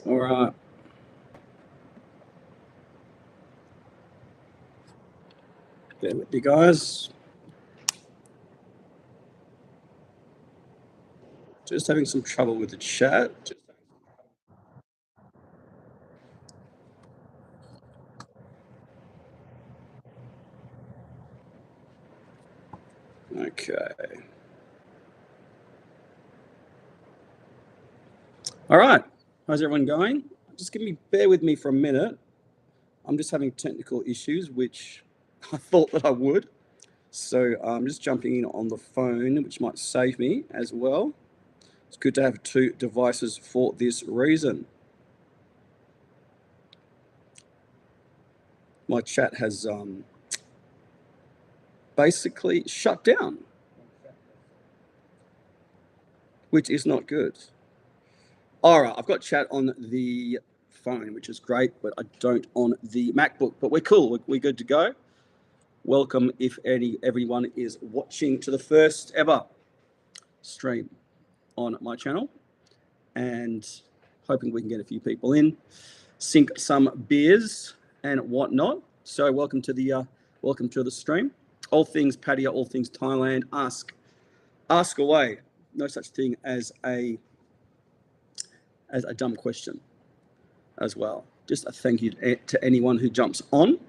All right. Bear with you guys. Just having some trouble with the chat. Okay. All right. How's everyone going? Just bear with me for a minute. I'm just having technical issues, which I thought that I would. So I'm just jumping in on the phone, which might save me as well. It's good to have two devices for this reason. My chat has basically shut down, which is not good. All right, I've got chat on the phone, which is great, but I don't on the MacBook. But we're cool. We're good to go. Welcome, if everyone is watching to the first ever stream on my channel, and hoping we can get a few people in, sink some beers and whatnot. So welcome to the stream. All things Pattaya, all things Thailand. Ask away. No such thing as a dumb question as well. Just a thank you to anyone who jumps on.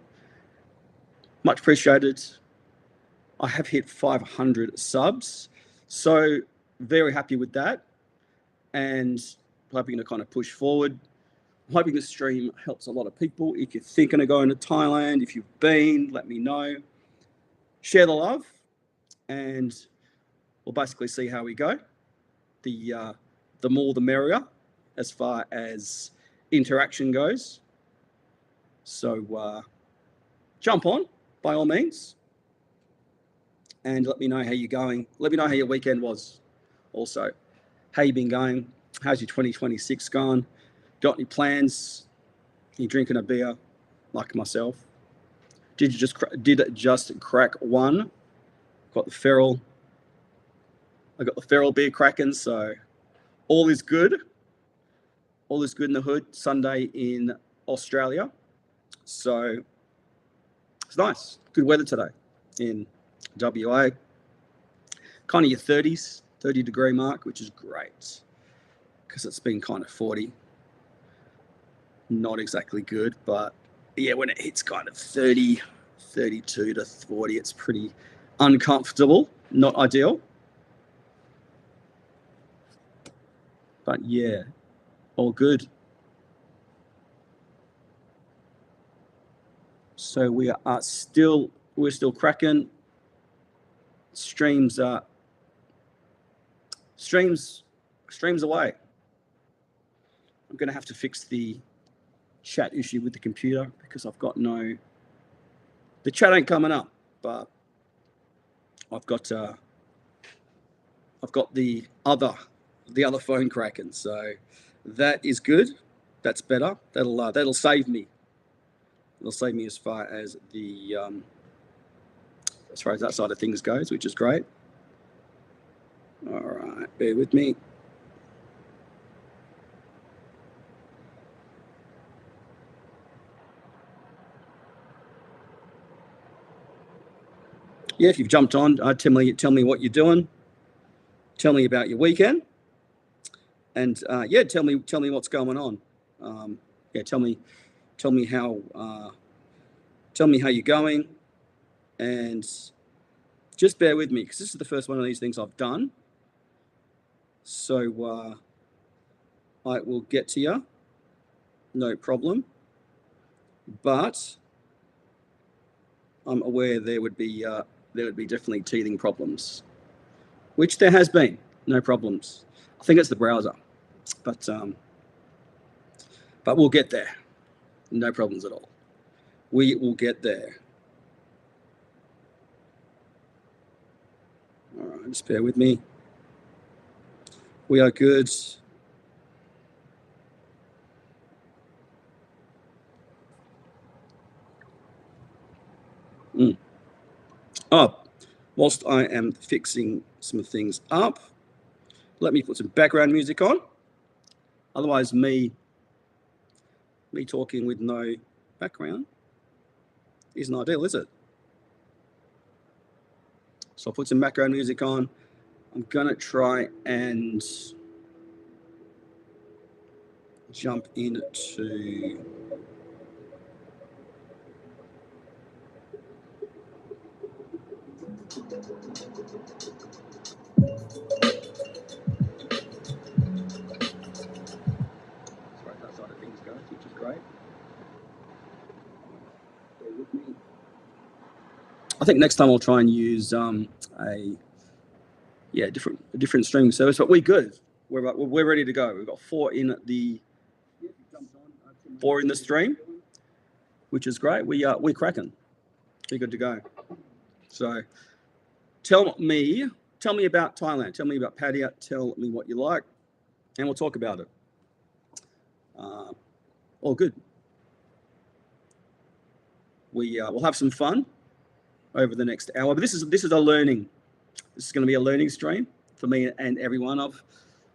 Much appreciated. I have hit 500 subs, so very happy with that, and hoping to kind of push forward. I'm hoping the stream helps a lot of people. If you're thinking of going to Thailand, if you've been, let me know. Share the love, and we'll basically see how we go. The more the merrier as far as interaction goes. So jump on by all means, and let me know how you're going. Let me know how your weekend was. Also, how you been going? How's your 2026 gone? Got any plans? You drinking a beer like myself? Did it just crack one? Got the feral. I got the feral beer cracking, so all is good. All is good in the hood. Sunday in Australia, so it's nice. Good weather today in WA. Kind of your 30s, 30-degree mark, which is great because it's been kind of 40. Not exactly good, but yeah, when it hits kind of 30, 32 to 40, it's pretty uncomfortable. Not ideal. But yeah, all good. So we're still cracking. Streams away. I'm gonna have to fix the chat issue with the computer because I've got the chat ain't coming up, but I've got the other phone cracking, so that is good. That's better. That'll save me. It'll save me as far as that side of things goes, which is great. All right, bear with me. Yeah, if you've jumped on, tell me what you're doing. Tell me about your weekend, and yeah, tell me what's going on. Yeah, tell me how you're going, and just bear with me because this is the first one of these things I've done. So I will get to you, no problem. But I'm aware there would be definitely teething problems, which there has been. No problems. I think it's the browser, but we'll get there. No problems at all. We will get there. All right, just bear with me. We are good. Oh, whilst I am fixing some things up, let me put some background music on. Otherwise, me Me talking with no background isn't ideal, is it? So I'll put some background music on. I'm going to try and jump into... That side of things goes, which is great. Bear with me. I think next time I'll try and use a different streaming service, but we're good. We're ready to go. We've got 4 in the stream, which is great. We're cracking. We're good to go. So tell me about Thailand. Tell me about Pattaya. Tell me what you like, and we'll talk about it. All good. We'll have some fun over the next hour. But this is a learning. This is going to be a learning stream for me and everyone. I've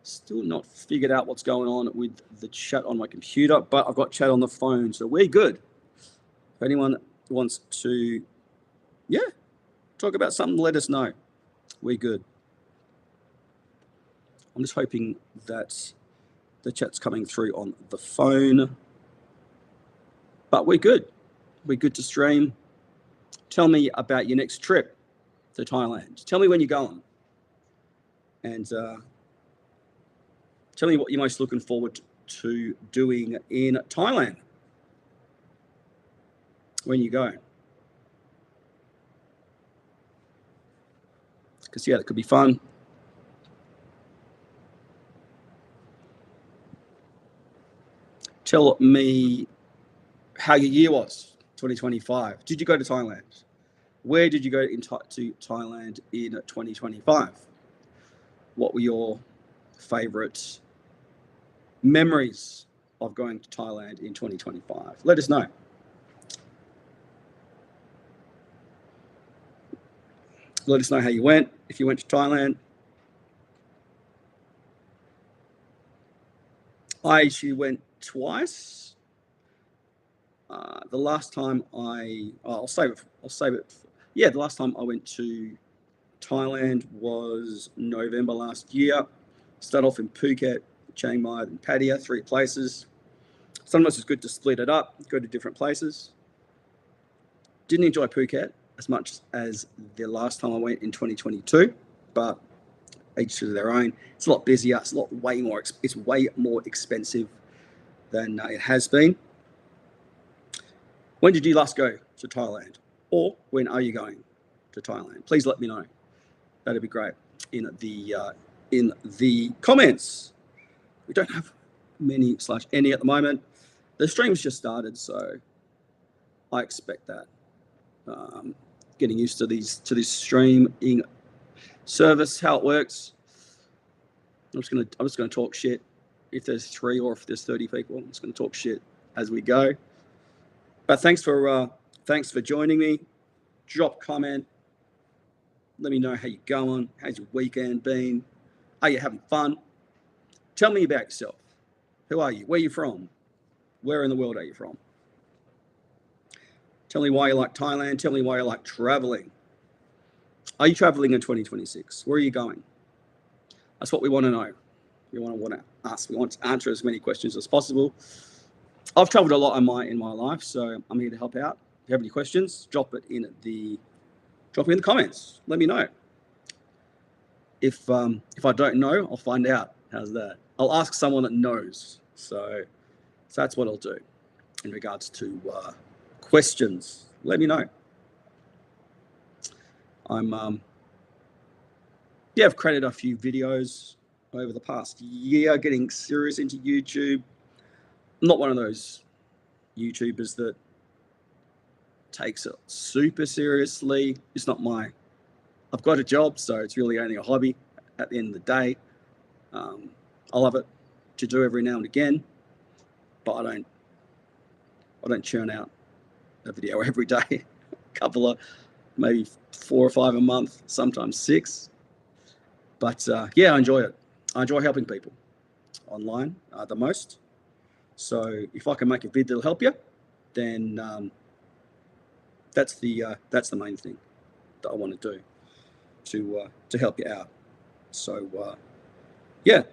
still not figured out what's going on with the chat on my computer, but I've got chat on the phone, so we're good. If anyone wants to, talk about something, let us know. We're good. I'm just hoping that the chat's coming through on the phone, but we're good. We're good to stream. Tell me about your next trip to Thailand. Tell me when you're going. And tell me what you're most looking forward to doing in Thailand when you go. Because, it could be fun. Tell me how your year was, 2025. Did you go to Thailand? Where did you go to Thailand in 2025? What were your favourite memories of going to Thailand in 2025? Let us know. Let us know how you went, if you went to Thailand. I actually went twice. The last time I'll save it. The last time I went to Thailand was November last year. Started off in Phuket, Chiang Mai, and Pattaya, 3 places. Sometimes it's good to split it up, go to different places. Didn't enjoy Phuket as much as the last time I went in 2022, but each to their own. It's a lot busier. It's way more expensive than it has been. When did you last go to Thailand, or when are you going to Thailand? Please let me know. That'd be great in the comments. We don't have many/any at the moment. The stream's just started, so I expect that. Getting used to this streaming service, how it works. I'm just gonna talk shit. If there's 3 or if there's 30 people, I'm just gonna talk shit as we go. But thanks for joining me. Drop comment. Let me know how you're going. How's your weekend been? Are you having fun? Tell me about yourself. Who are you? Where are you from? Where in the world are you from? Tell me why you like Thailand. Tell me why you like traveling. Are you traveling in 2026? Where are you going? That's what we want to know. We want to ask. We want to answer as many questions as possible. I've traveled a lot in my life, so I'm here to help out. If you have any questions, drop it in the comments. Let me know. If I don't know, I'll find out. How's that? I'll ask someone that knows. So that's what I'll do in regards to questions. Let me know. I've created a few videos over the past year, getting serious into YouTube. I'm not one of those YouTubers that takes it super seriously. It's not I've got a job, so it's really only a hobby at the end of the day. I love it to do every now and again, but I don't churn out a video every day. A couple of, maybe 4 or 5 a month, sometimes 6. But I enjoy it. I enjoy helping people online the most. So if I can make a vid that'll help you, then that's the main thing that I want to do to help you out. So yeah,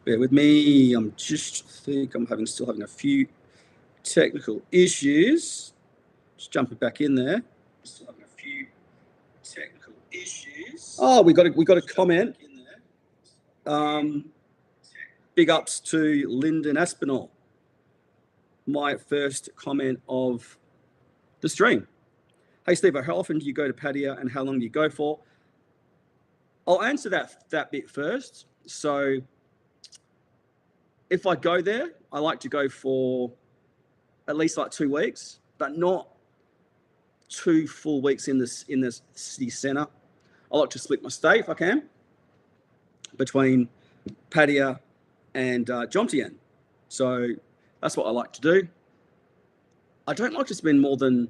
bear with me. I'm still having a few technical issues. Just jumping back in there. Still having a few technical issues. Oh, we got a comment. Big ups to Lyndon Aspinall. My first comment of the stream. Hey Steve, how often do you go to Pattaya and how long do you go for? I'll answer that bit first. So if I go there, I like to go for at least like 2 weeks, but not 2 full weeks in the city centre. I like to split my stay if I can between Pattaya and Jomtien. So that's what I like to do. I don't like to spend more than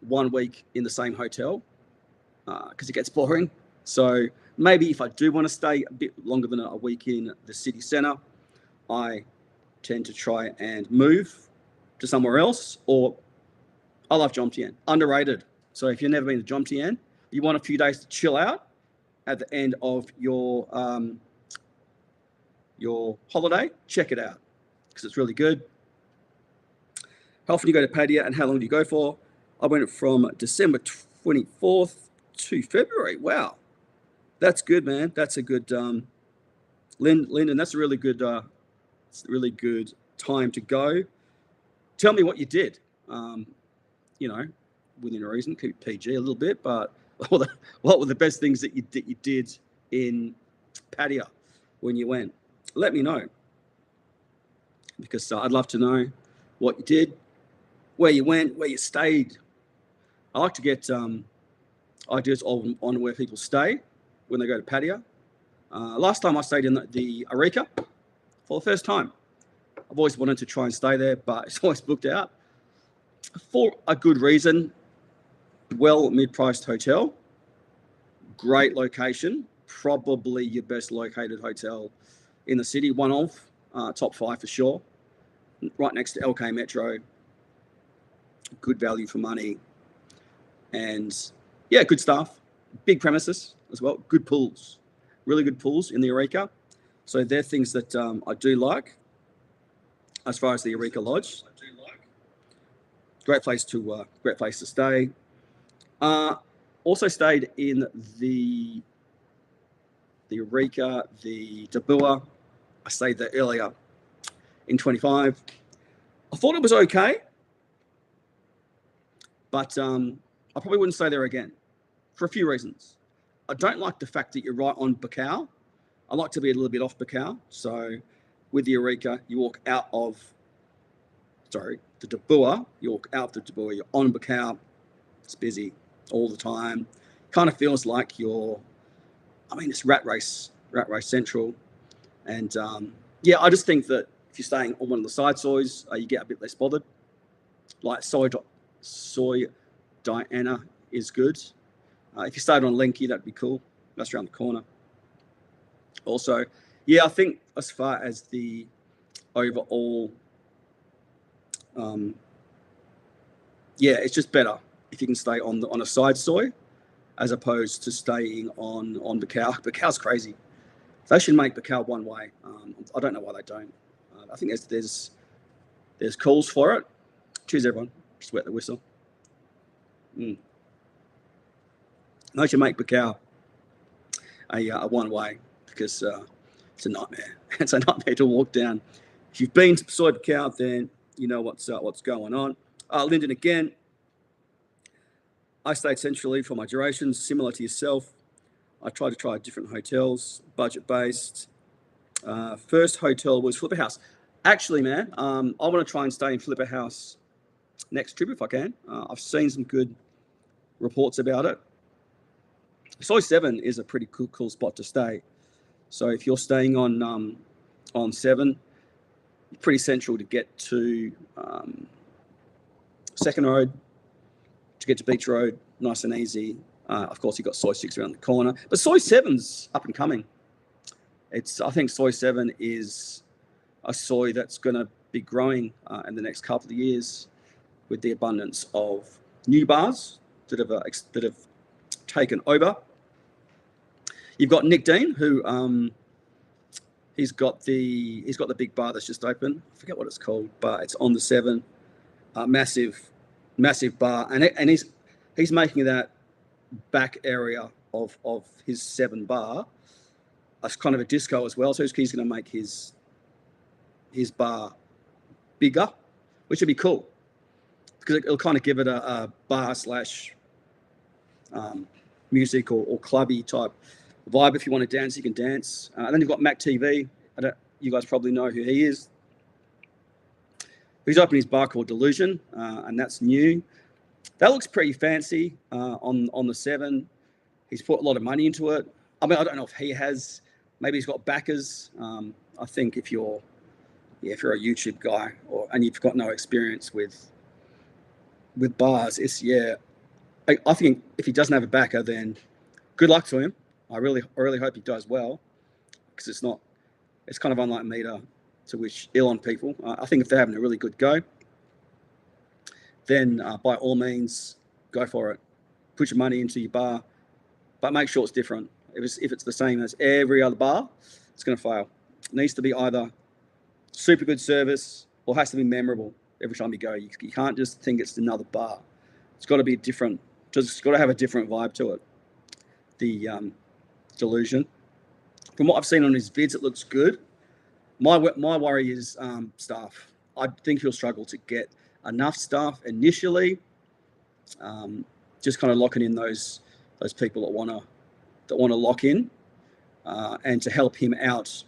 1 week in the same hotel because it gets boring. So maybe if I do want to stay a bit longer than a week in the city centre, I tend to try and move to somewhere else. Or I love Jomtien, underrated. So if you've never been to Jomtien, you want a few days to chill out at the end of your holiday, check it out because it's really good. How often do you go to Pattaya and how long do you go for? I went from December 24th to February. Wow. That's good, man. That's a good, Lyndon, that's a really good time to go. Tell me what you did. Within reason, keep PG a little bit, but what were the best things that you did in Pattaya when you went? Let me know, because I'd love to know what you did, where you went, where you stayed. I like to get ideas on where people stay when they go to Pattaya. Last time I stayed in the Areca for the first time. I've always wanted to try and stay there, but it's always booked out for a good reason. Well, mid-priced hotel, great location, probably your best located hotel in the city, one of top 5 for sure. Right next to LK Metro, good value for money, and yeah, good staff, big premises as well, good pools, really good pools in the Areca. So they're things that I do like. As far as the Areca Lodge, great place to stay. Also stayed in the Areca, the Dabua. I stayed there earlier in 25. I thought it was okay, but I probably wouldn't stay there again for a few reasons. I don't like the fact that you're right on Bacau. I like to be a little bit off Bacau. So with the Areca, you walk out of, the Dabua, you walk out of the Dabua, you're on Bacau. It's busy all the time. Kind of feels like it's rat race central. And I just think that if you're staying on one of the side soys, you get a bit less bothered. Like soy Diana is good. If you stayed on Lenki, that'd be cool. That's around the corner. Also, I think as far as the overall, it's just better if you can stay on a side soy as opposed to staying on Bacau. Bacau's crazy. They should make Bacau one way. I don't know why they don't. I think there's calls for it. Cheers, everyone. Just wet the whistle. They should make Bacau a one way because it's a nightmare. It's a nightmare to walk down. If you've been to Soy Bacau, then you know what's going on. Lyndon again. I stayed centrally for my durations, similar to yourself. I tried to try different hotels, budget-based. First hotel was Flipper House. Actually, man, I want to try and stay in Flipper House next trip if I can. I've seen some good reports about it. Soy 7 is a pretty cool spot to stay. So if you're staying on 7, pretty central to get to Second Road, to get to Beach Road, nice and easy. Of course, you've got Soy 6 around the corner. But Soy 7's up and coming. I think Soy 7 is a soy that's going to be growing in the next couple of years with the abundance of new bars that have taken over. You've got Nick Dean, who he's got the big bar that's just open. I forget what it's called, but it's on the 7. Massive bar, and he's making that back area of his 7 bar as kind of a disco as well. So he's going to make his bar bigger, which would be cool because it'll kind of give it a bar slash music or clubby type vibe. If you want to dance, you can dance. And then you've got Mac TV. You guys probably know who he is. He's opened his bar called Delusion, and that's new. That looks pretty fancy on the 7. He's put a lot of money into it. I mean, I don't know if he has. Maybe he's got backers. I think if you're a YouTube guy and you've got no experience with bars, I think if he doesn't have a backer, then good luck to him. I really hope he does well, because it's kind of unlike me to wish ill on people. I think if they're having a really good go, then by all means, go for it. Put your money into your bar, but make sure it's different. If it's the same as every other bar, it's going to fail. It needs to be either super good service or has to be memorable every time you go. You can't just think it's another bar. It's got to be different. It's got to have a different vibe to it. The Delusion. From what I've seen on his vids, it looks good. My worry is staff. I think he'll struggle to get enough staff initially. Just kind of locking in those people that want to lock in, and to help him out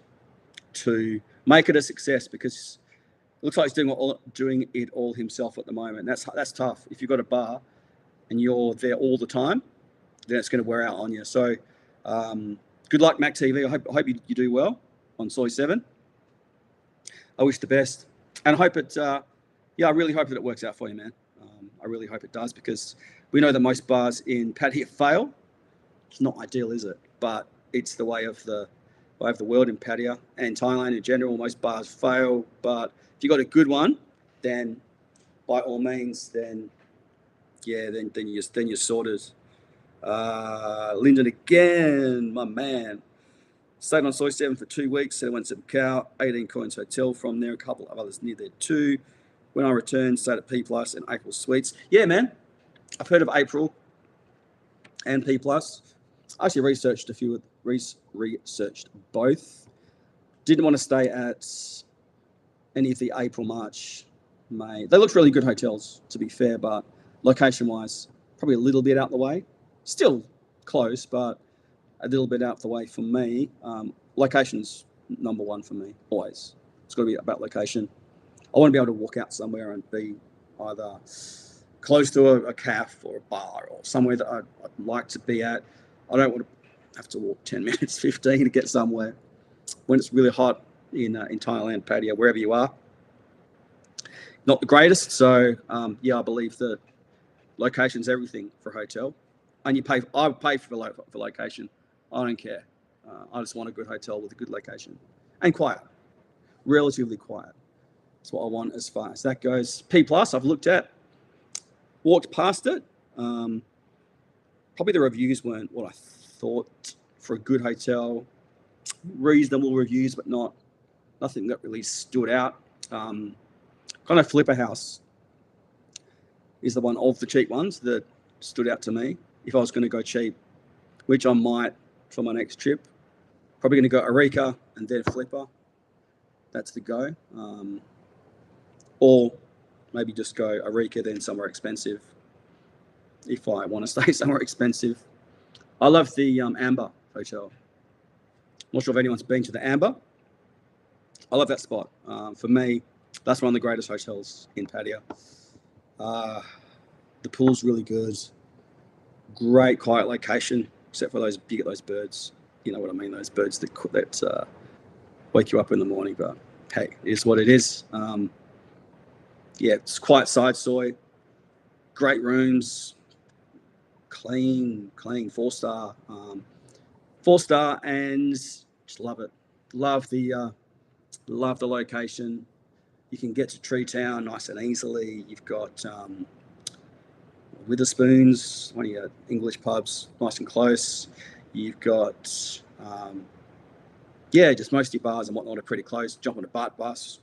to make it a success, because it looks like he's doing it all himself at the moment. That's tough. If you've got a bar and you're there all the time, then it's going to wear out on you. So good luck, Mac TV. I hope you do well on Soy 7. I wish the best, and I hope it. I really hope that it works out for you, man. I really hope it does, because we know that most bars in Pattaya fail. It's not ideal, is it? But it's the way of the world in Pattaya and Thailand in general. Most bars fail, but if you got a good one, then by all means, then you're sorted. Lyndon again, my man. Stayed on Soy 7 for 2 weeks. Then I went to Macau, 18 Coins Hotel from there. A couple of others near there too. When I returned, stayed at P Plus and April Suites. Yeah, man. I've heard of April and P Plus. I actually researched researched both. Didn't want to stay at any of the April, March, May. They looked really good hotels, to be fair, but location-wise, probably a little bit out the way. Still close, but a little bit out the way for me. Location's number one for me, always. It's got to be about location. I want to be able to walk out somewhere and be either close to a cafe or a bar or somewhere that I'd like to be at. I don't want to have to walk 10 minutes, 15 to get somewhere when it's really hot in Thailand, Pattaya, wherever you are. Not the greatest, so I believe that location's everything for a hotel. And I would pay for location. I don't care. I just want a good hotel with a good location and quiet, relatively quiet. That's what I want as far as that goes. P Plus, I've looked at, walked past it. Probably the reviews weren't what I thought for a good hotel. Reasonable reviews, but nothing that really stood out. Kind of Flipper House is the one of the cheap ones that stood out to me. If I was going to go cheap, which I might for my next trip, probably going to go Areca and then Flipper. That's the go. Or maybe just go Areca, then somewhere expensive if I want to stay somewhere expensive. I love the Amber Hotel. Not sure if anyone's been to the Amber. I love that spot. For me, that's one of the greatest hotels in Pattaya. The pool's really good. Great quiet location, except for you get those birds. You know what I mean? Those birds that wake you up in the morning. But hey, it is what it is. It's quiet side soy. Great rooms. Clean, 4-star. 4-star, and just love it. Love the Love the location. You can get to Tree Town nice and easily. You've got Witherspoons, one of your English pubs, nice and close. You've got, just most of your bars and whatnot are pretty close. Jump on a BART bus,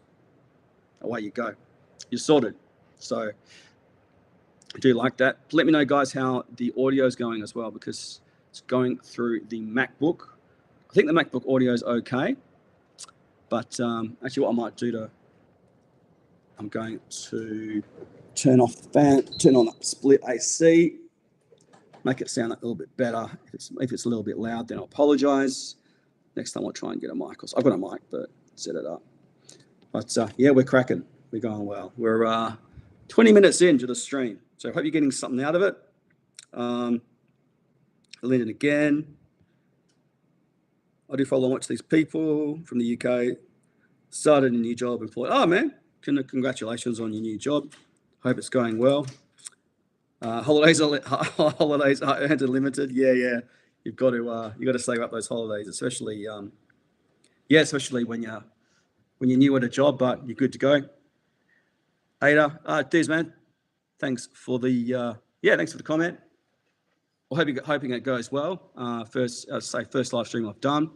away you go. You're sorted. So I do like that. Let me know, guys, how the audio is going as well, because it's going through the MacBook. I think the MacBook audio is okay, but actually what I might do I'm going to turn off the fan, turn on the split AC, make it sound a little bit better. If it's a little bit loud, then I apologize. Next time I'll try and get a mic. I've got a mic, but set it up. But we're cracking. We're going well. We're 20 minutes into the stream, so I hope you're getting something out of it. Lyndon again. I do follow and watch these people from the UK. Started a new job, employed. Oh man, congratulations on your new job. Hope it's going well. Holidays are limited. Yeah. You've got to save up those holidays, especially when you're new at a job, but you're good to go. Ada, Diz, man, thanks for the comment. Hoping it goes well. First live stream I've done,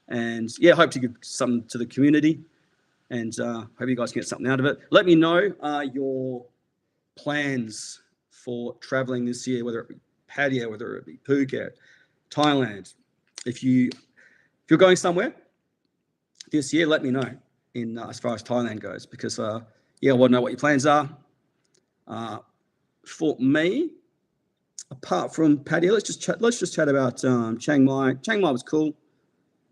and hope to give something to the community, and hope you guys get something out of it. Let me know your plans for traveling this year, whether it be Pattaya, whether it be Phuket, Thailand. If you're going somewhere this year, let me know in as far as Thailand goes, because I want to know what your plans are. For me, apart from Pattaya, let's just chat about Chiang Mai. Chiang Mai was cool.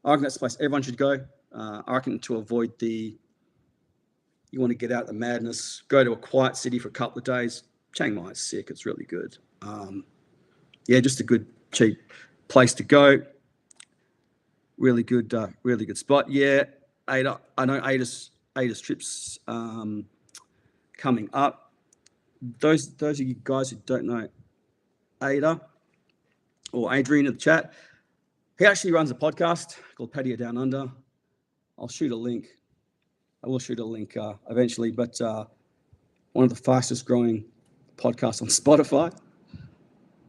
I reckon that's the place everyone should go. I reckon to avoid you want to get out of the madness, go to a quiet city for a couple of days. Chiang Mai is sick. It's really good. Just a good, cheap place to go. Really good spot. Yeah, Ada. I know Ada's trips coming up. Those of you guys who don't know Ada or Adrian in the chat, he actually runs a podcast called Pattaya Down Under. I will shoot a link eventually, but one of the fastest growing podcasts on Spotify.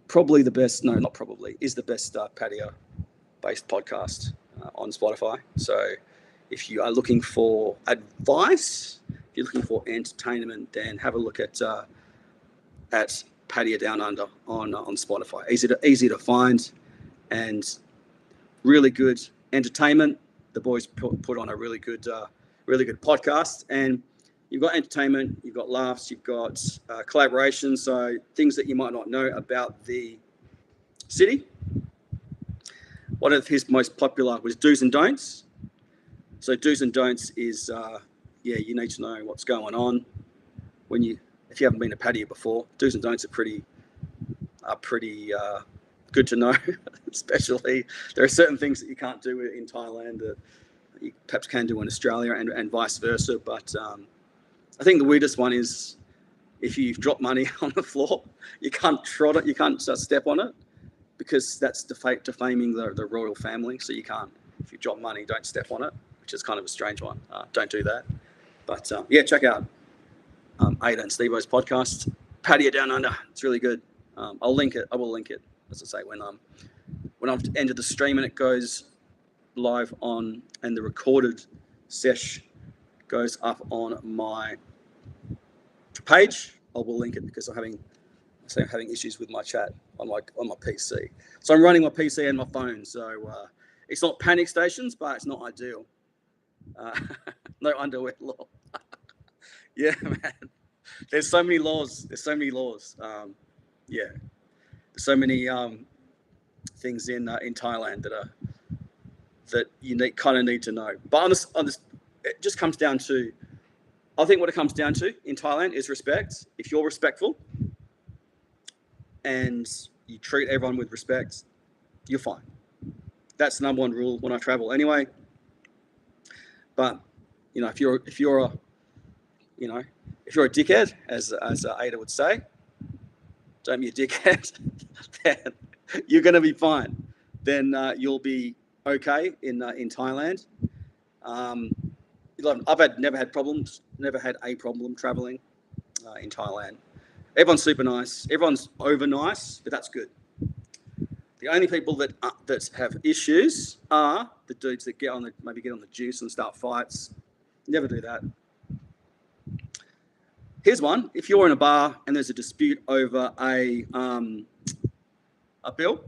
Probably the best, no, not probably, is the best Pattaya-based podcast on Spotify. So if you are looking for advice, if you're looking for entertainment, then have a look at Pattaya Down Under on Spotify. Easy to find, and really good entertainment. The boys put on a really good podcast, and you've got entertainment, you've got laughs, you've got collaboration, so things that you might not know about the city. One of his most popular was Do's and Don'ts. So Do's and Don'ts is, you need to know what's going on if you haven't been to Pattaya before. Do's and Don'ts are pretty good to know. Especially, there are certain things that you can't do in Thailand that you perhaps can do in Australia, and vice versa. But I think the weirdest one is if you've dropped money on the floor, you can't trot it, you can't step on it, because that's defaming the royal family. So you can't, if you drop money, don't step on it, which is kind of a strange one. Don't do that. But check out Ada and Steve-O's podcast, Pattaya Down Under. It's really good. I will link it, as I say, when I've ended the stream and it goes live and the recorded sesh goes up on my page. I will link it, because I'm having issues with my chat on my PC. So I'm running my PC and my phone. So it's not panic stations, but it's not ideal. No underwear law. Yeah, man. There's so many laws. There's so many things in Thailand that you need to know. But on this, it just comes down to, I think what it comes down to in Thailand is respect. If you're respectful and you treat everyone with respect, you're fine. That's the number one rule when I travel anyway. But if you're a dickhead, as Ada would say, don't be a dickhead, then you're going to be fine. Then you'll be okay in Thailand. I've never had problems, never had a problem traveling in Thailand. Everyone's super nice. Everyone's over nice, but that's good. The only people that have issues are the dudes that maybe get on the juice and start fights. Never do that. Here's one. If you're in a bar and there's a dispute over a bill,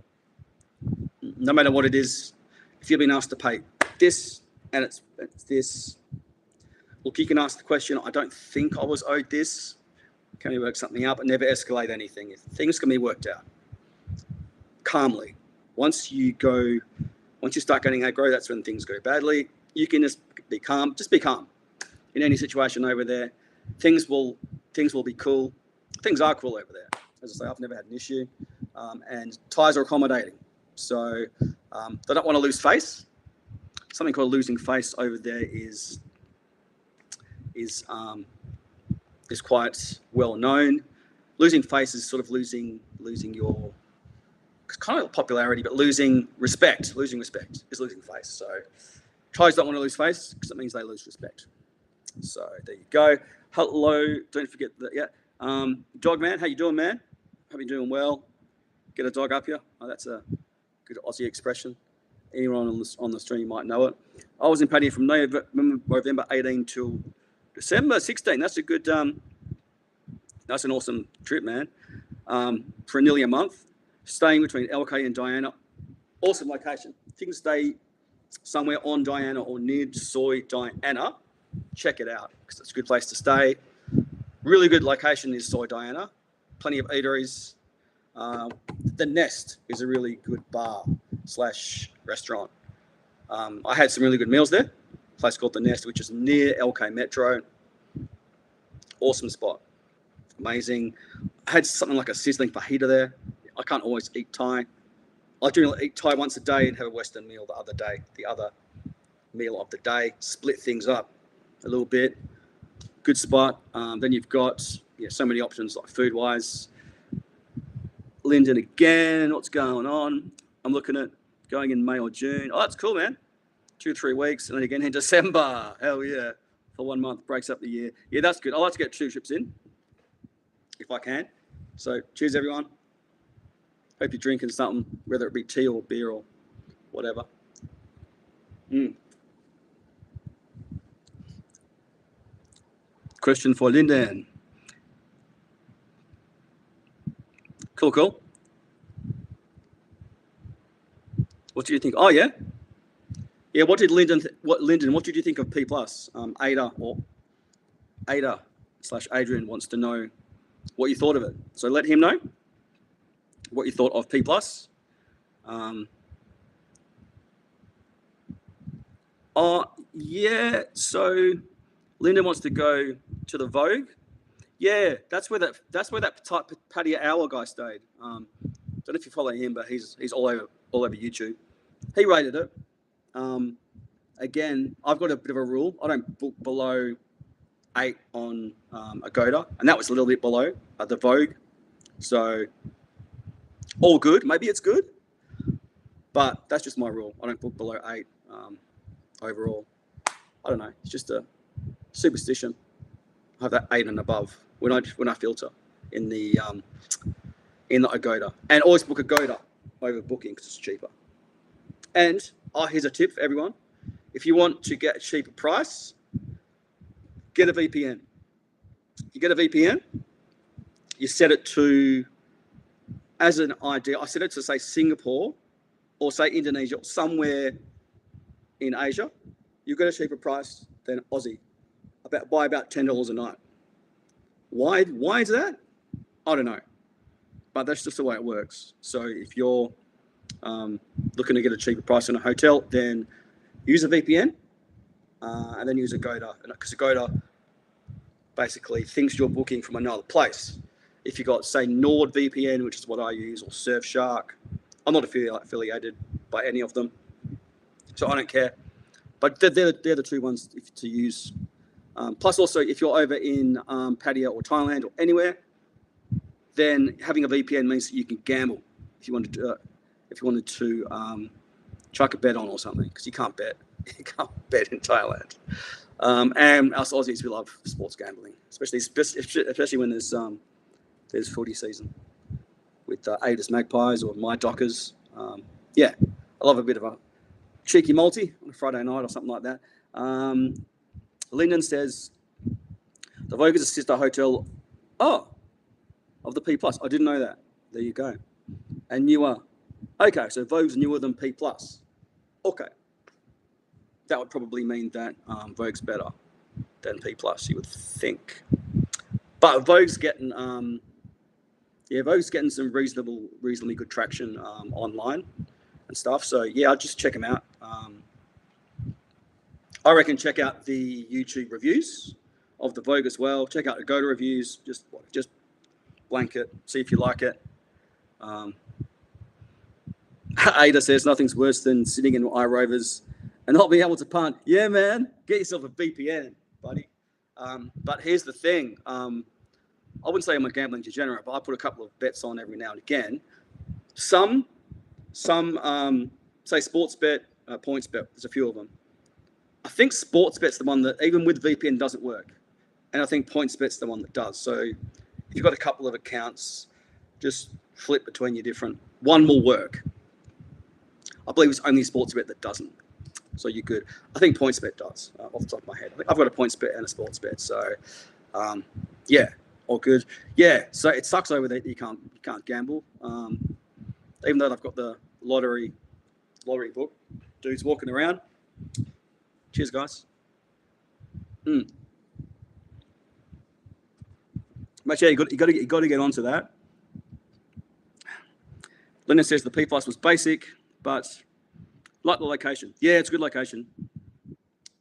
no matter what it is, if you've been asked to pay this and it's this, look, you can ask the question, I don't think I was owed this. Can we work something out? But never escalate anything. Things can be worked out calmly. Once you start getting aggro, that's when things go badly. You can just be calm. Just be calm in any situation over there. Things will be cool. Things are cool over there. As I say, I've never had an issue, and Thais are accommodating, so they don't want to lose face. Something called losing face over there is quite well known. Losing face is sort of losing your kind of popularity, but losing respect. Losing respect is losing face. So Thais don't want to lose face because it means they lose respect. So there you go. Hello, don't forget that. Yeah, dog man, how you doing, man? Hope you're doing well. Get a dog up here. Oh, that's a good Aussie expression. Anyone on the stream might know it. I was in Pattaya from November 18 till December 16. That's a good. That's an awesome trip, man. For nearly a month, staying between LK and Diana. Awesome location. If you can stay somewhere on Diana or near Soy Diana, check it out because it's a good place to stay. Really good location is Soy Diana. Plenty of eateries. The Nest is a really good bar / restaurant. I had some really good meals there. A place called The Nest, which is near LK Metro. Awesome spot. Amazing. I had something like a sizzling fajita there. I can't always eat Thai. I do eat Thai once a day and have a Western meal the other meal of the day. Split things up a little bit. Good spot. Then you've got so many options like food-wise. Linden again. What's going on? I'm looking at going in May or June. Oh, that's cool, man. 2-3 weeks, and then again in December. Hell yeah. For 1 month, breaks up the year. Yeah, that's good. I like to get 2 trips in if I can. So cheers, everyone. Hope you're drinking something, whether it be tea or beer or whatever. Question for Linden. Cool. What do you think? Oh, yeah? Yeah, what did Linden, what did you think of P+? Ada/Adrian wants to know what you thought of it. So let him know what you thought of P+. Yeah, so Linda wants to go to the Vogue. Yeah, that's where that Pattaya Hour guy stayed. Don't know if you follow him, but he's all over YouTube. He rated it. Again, I've got a bit of a rule. I don't book below 8 on Agoda, and that was a little bit below the Vogue. So all good. Maybe it's good, but that's just my rule. I don't book below 8 overall. I don't know. It's just a superstition. I have that 8 and above when I filter in the Agoda, and always book Agoda over booking because it's cheaper. And here's a tip for everyone: if you want to get a cheaper price, get a VPN. You get a VPN, you set it to, as an idea, I set it to say Singapore or say Indonesia, or somewhere in Asia. You get a cheaper price than Aussie, by about $10 a night. Why is that? I don't know, but that's just the way it works. So if you're looking to get a cheaper price on a hotel, then use a VPN and then use Agoda, because Agoda basically thinks you're booking from another place. If you got, say, NordVPN, which is what I use, or Surfshark, I'm not affiliated by any of them, so I don't care. But they're the 2 ones to use. Plus, also, if you're over in Pattaya or Thailand or anywhere, then having a VPN means that you can gamble if you wanted to chuck a bet on or something, because you can't bet You can't bet in Thailand. And us Aussies, we love sports gambling, especially when there's footy season with Adas Magpies or my Dockers. Yeah, I love a bit of a cheeky multi on a Friday night or something like that. Lyndon says the Vogue is a sister hotel. Oh, of the P plus. I didn't know that. There you go. And newer. Okay, so Vogue's newer than P plus. Okay, that would probably mean that Vogue's better than P plus. You would think, but Vogue's getting Vogue's getting some reasonably good traction online and stuff. So yeah, I'll just check them out. I reckon check out the YouTube reviews of the Vogue as well. Check out the Go to reviews. Just blanket, see if you like it. Ada says nothing's worse than sitting in iRovers and not being able to punt. Yeah, man, get yourself a VPN, buddy. But here's the thing. I wouldn't say I'm a gambling degenerate, but I put a couple of bets on every now and again. Some say sports bet, points bet. There's a few of them. I think sports bet's the one that even with VPN doesn't work, and I think points bet's the one that does. So if you've got a couple of accounts, just flip between your different. One will work. I believe it's only sports bet that doesn't. So you're good. I think points bet does, off the top of my head. I think I've got a points bet and a sports bet. So yeah, all good. Yeah, so it sucks over there. You can't gamble. Even though I've got the lottery book, dudes walking around. Cheers, guys. But yeah, you got to get onto that. Linda says the P plus was basic, but like the location. Yeah, it's a good location.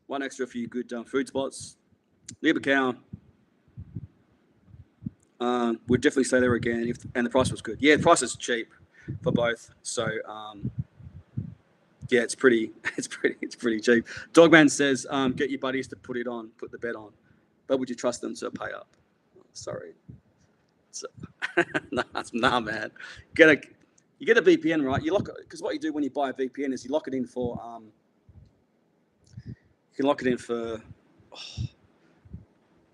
One extra few good food spots. Liebercow. Would definitely stay there again and the price was good. Yeah, the price is cheap for both. So yeah, it's pretty cheap. Dogman says, get your buddies to put the bet on. But would you trust them to pay up? Sorry. So, nah, man. You get a VPN, right? You lock it, because what you do when you buy a VPN is you lock it in for you can lock it in for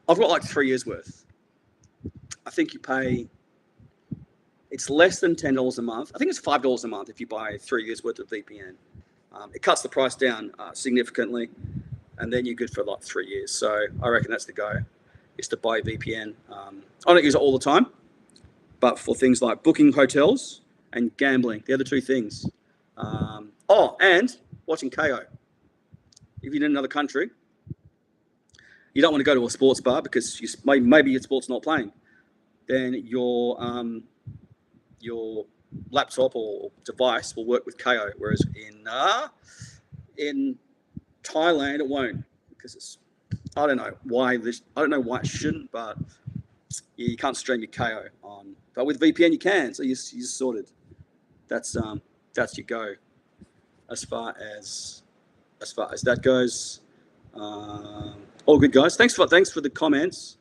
I've got like 3 years worth. I think you pay, it's less than $10 a month. I think it's $5 a month if you buy 3 years worth of VPN. It cuts the price down significantly, and then you're good for like 3 years. So I reckon that's the go, is to buy VPN. I don't use it all the time, but for things like booking hotels and gambling, the other two things. And watching KO. If you're in another country, you don't want to go to a sports bar because maybe your sport's not playing. Then your laptop or device will work with KO, whereas in Thailand it won't, because I don't know why it shouldn't, but you can't stream your KO on. But with VPN you can, so you're sorted. That's your go as far as that goes. All good, guys. Thanks for the comments.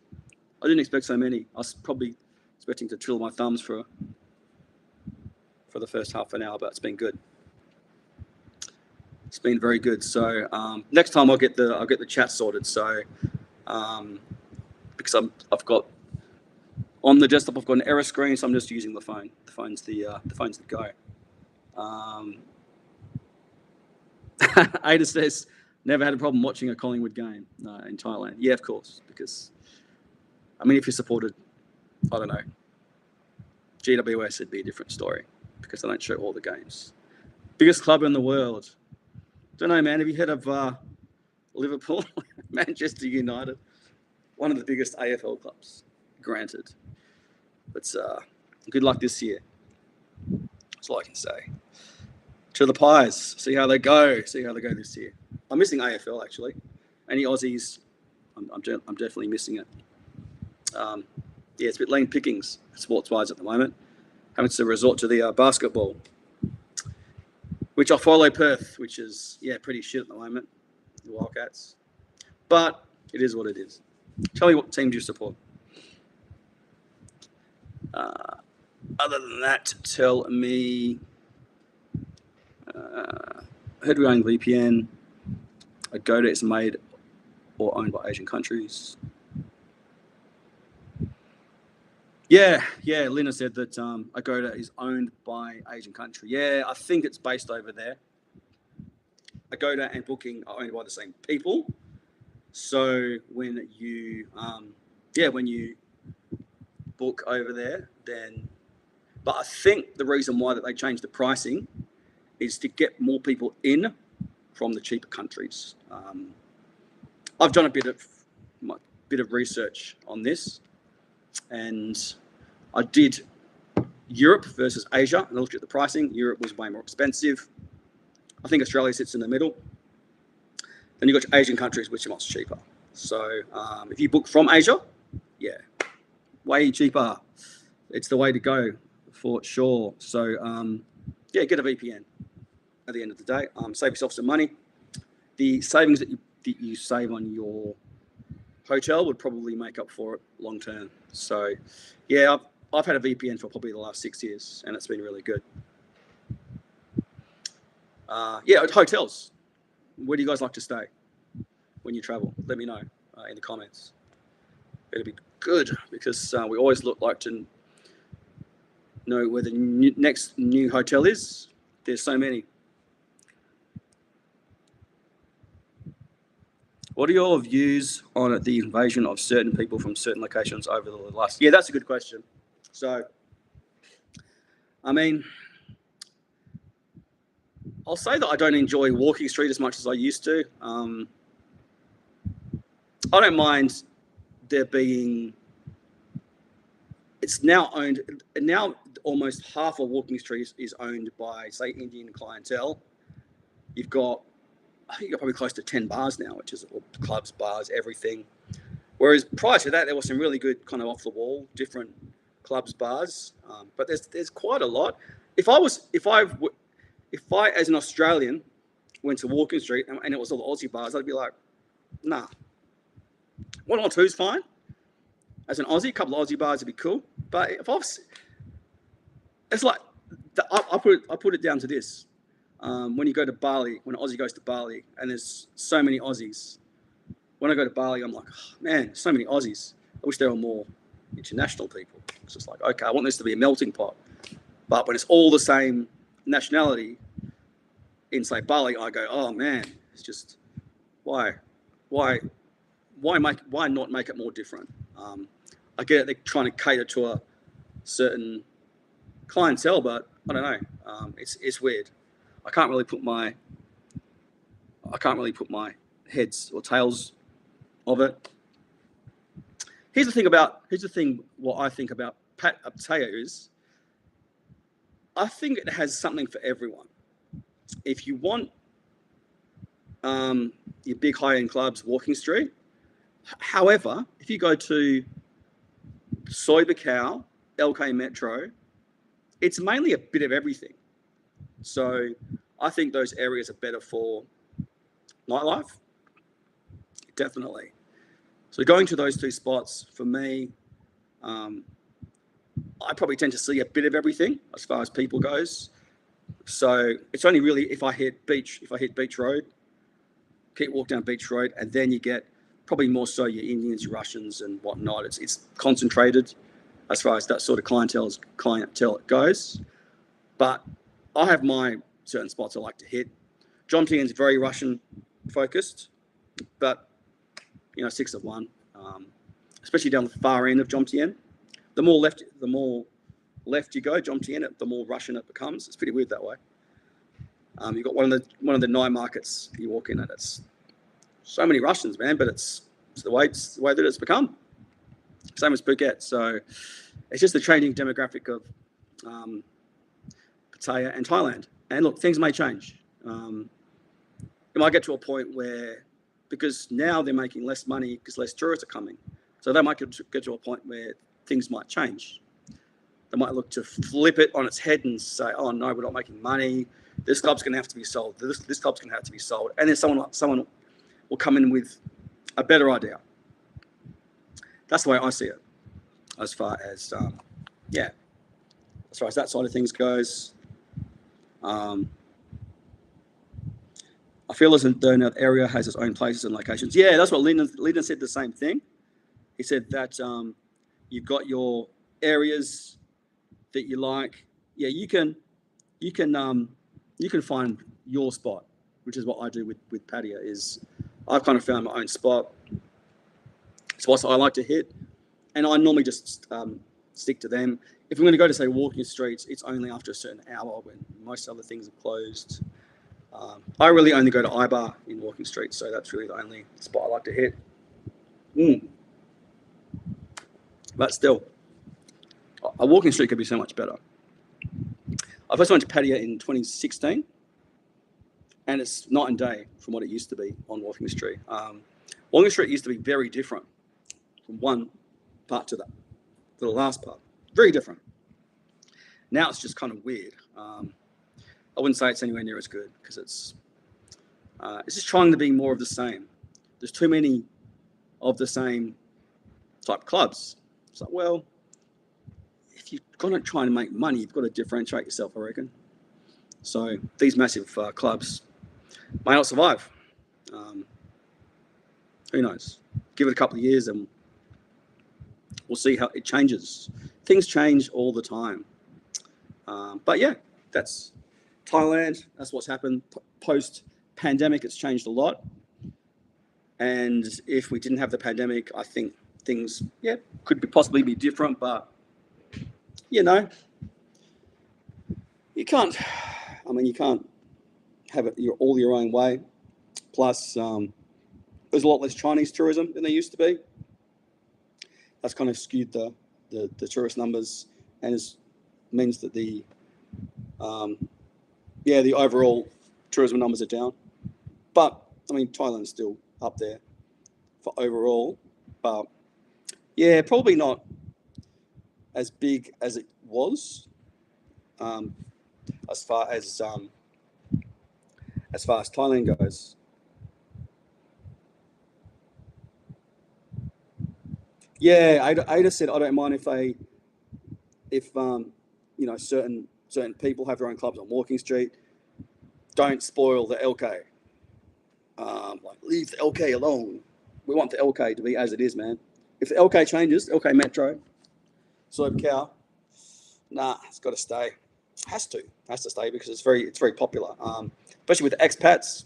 I didn't expect so many. I was probably expecting to twiddle my thumbs for the first half an hour, but it's been good. It's been very good. So next time I'll get the chat sorted. So because I've got on the desktop, I've got an error screen, so I'm just using the phone. The phone's the go. Ada says never had a problem watching a Collingwood game in Thailand. Yeah, of course, because I mean, if you supported, I don't know, GWS, it'd be a different story because they don't show all the games. Biggest club in the world. Don't know, man. Have you heard of Liverpool, Manchester United? One of the biggest AFL clubs, granted. But good luck this year. That's all I can say. To the Pies. See how they go this year. I'm missing AFL, actually. Any Aussies, I'm definitely missing it. Yeah, it's a bit lean pickings sports-wise at the moment. Having to resort to the basketball, which I follow Perth, which is, pretty shit at the moment, the Wildcats. But it is what it is. Tell me what team do you support? Other than that, tell me... who do we own VPN? Agoda is made or owned by Asian countries. Yeah, Lina said that Agoda is owned by Asian country. Yeah, I think it's based over there. Agoda and Booking are owned by the same people. So when you book over there, then, but I think the reason why that they changed the pricing is to get more people in from the cheaper countries. I've done a bit of research on this, and I did Europe versus Asia, and I looked at the pricing. Europe was way more expensive. I think Australia sits in the middle. Then you've got Asian countries, which are much cheaper. So if you book from Asia, yeah, way cheaper. It's the way to go for sure. So yeah, get a VPN at the end of the day. Save yourself some money. The savings that you save on your hotel would probably make up for it long term. So yeah, I've had a VPN for probably the last 6 years, and it's been really good. Yeah, hotels. Where do you guys like to stay when you travel? Let me know in the comments. It'll be good because we always like to know where the next new hotel is. There's so many. What are your views on the invasion of certain people from certain locations over the last? Yeah, that's a good question. So, I mean, I'll say that I don't enjoy walking street as much as I used to. I don't mind there being. It's now owned. Now almost half of walking street is owned by, say, Indian clientele. You've got, I think you're probably close to 10 bars now, which is clubs, bars, everything. Whereas prior to that, there was some really good kind of off the wall, different clubs, bars. But there's quite a lot. If I as an Australian went to Walking Street and it was all the Aussie bars, I'd be like, nah. 1 or 2 is fine. As an Aussie, a couple of Aussie bars would be cool. But it's like I put it down to this. When you go to Bali, when an Aussie goes to Bali, and there's so many Aussies. When I go to Bali, I'm like, oh, man, so many Aussies. I wish there were more international people. It's just like, okay, I want this to be a melting pot. But when it's all the same nationality in, say, Bali, I go, oh man, it's just why not make it more different? I get it, they're trying to cater to a certain clientele, but I don't know. It's weird. I can't really put my heads or tails of it. Here's the thing. What I think about Pattaya is, I think it has something for everyone. If you want your big high-end clubs, walking street. However, if you go to Soy Buakhao, LK Metro, it's mainly a bit of everything. So I think those areas are better for nightlife, definitely. So going to those 2 spots, for me, I probably tend to see a bit of everything as far as people goes. So it's only really if I hit Beach Road, keep walk down Beach Road, and then you get probably more so your Indians, your Russians and whatnot. It's concentrated as far as that sort of clientele goes. But I have my certain spots I like to hit. Jomtien is very Russian focused, but 6 of 1, especially down the far end of Jomtien. The more left you go, Jomtien, the more Russian it becomes. It's pretty weird that way. You've got one of the night markets you walk in, and it's so many Russians, man. But it's the way that it's become. Same as Phuket. So it's just the changing demographic of Pattaya and Thailand. And look, things may change. It might get to a point where, because now they're making less money because less tourists are coming, so they might get to a point where things might change. They might look to flip it on its head and say, "Oh no, we're not making money. This club's going to have to be sold. This club's going to have to be sold." And then someone will come in with a better idea. That's the way I see it, as far as that side of things goes. I feel as though that area has its own places and locations. Yeah, that's what Lyndon said the same thing. He said that you've got your areas that you like. Yeah, you can you can find your spot, which is what I do with Pattaya. Is I've kind of found my own spot. Spots I like to hit, and I normally just stick to them. If I'm going to go to say walking streets, it's only after a certain hour when most other things are closed. I really only go to iBar in walking streets, so that's really the only spot I like to hit. But still, a walking street could be so much better. I first went to Pattaya in 2016, and it's night and day from what it used to be on Walking Street. Walking Street used to be very different from one part to the last part. Very different. Now it's just kind of weird. I wouldn't say it's anywhere near as good because it's just trying to be more of the same. There's too many of the same type clubs. It's like, well, if you're going to try and make money, you've got to differentiate yourself, I reckon. So these massive clubs may not survive. Who knows? Give it a couple of years and we'll see how it changes. Things change all the time. But yeah, that's Thailand. That's what's happened. Post-pandemic, it's changed a lot. And if we didn't have the pandemic, I think things, could possibly be different. But, you can't have it all your own way. Plus, there's a lot less Chinese tourism than there used to be. That's kind of skewed the tourist numbers, and means that the overall tourism numbers are down. But Thailand's still up there for overall. But yeah, probably not as big as it was. As far as Thailand goes. Yeah, Ada said I don't mind if certain people have their own clubs on Walking Street. Don't spoil the LK. Leave the LK alone. We want the LK to be as it is, man. If the LK changes, LK Metro, Soi Buakhao, it's got to stay. Has to stay because it's very popular, especially with expats,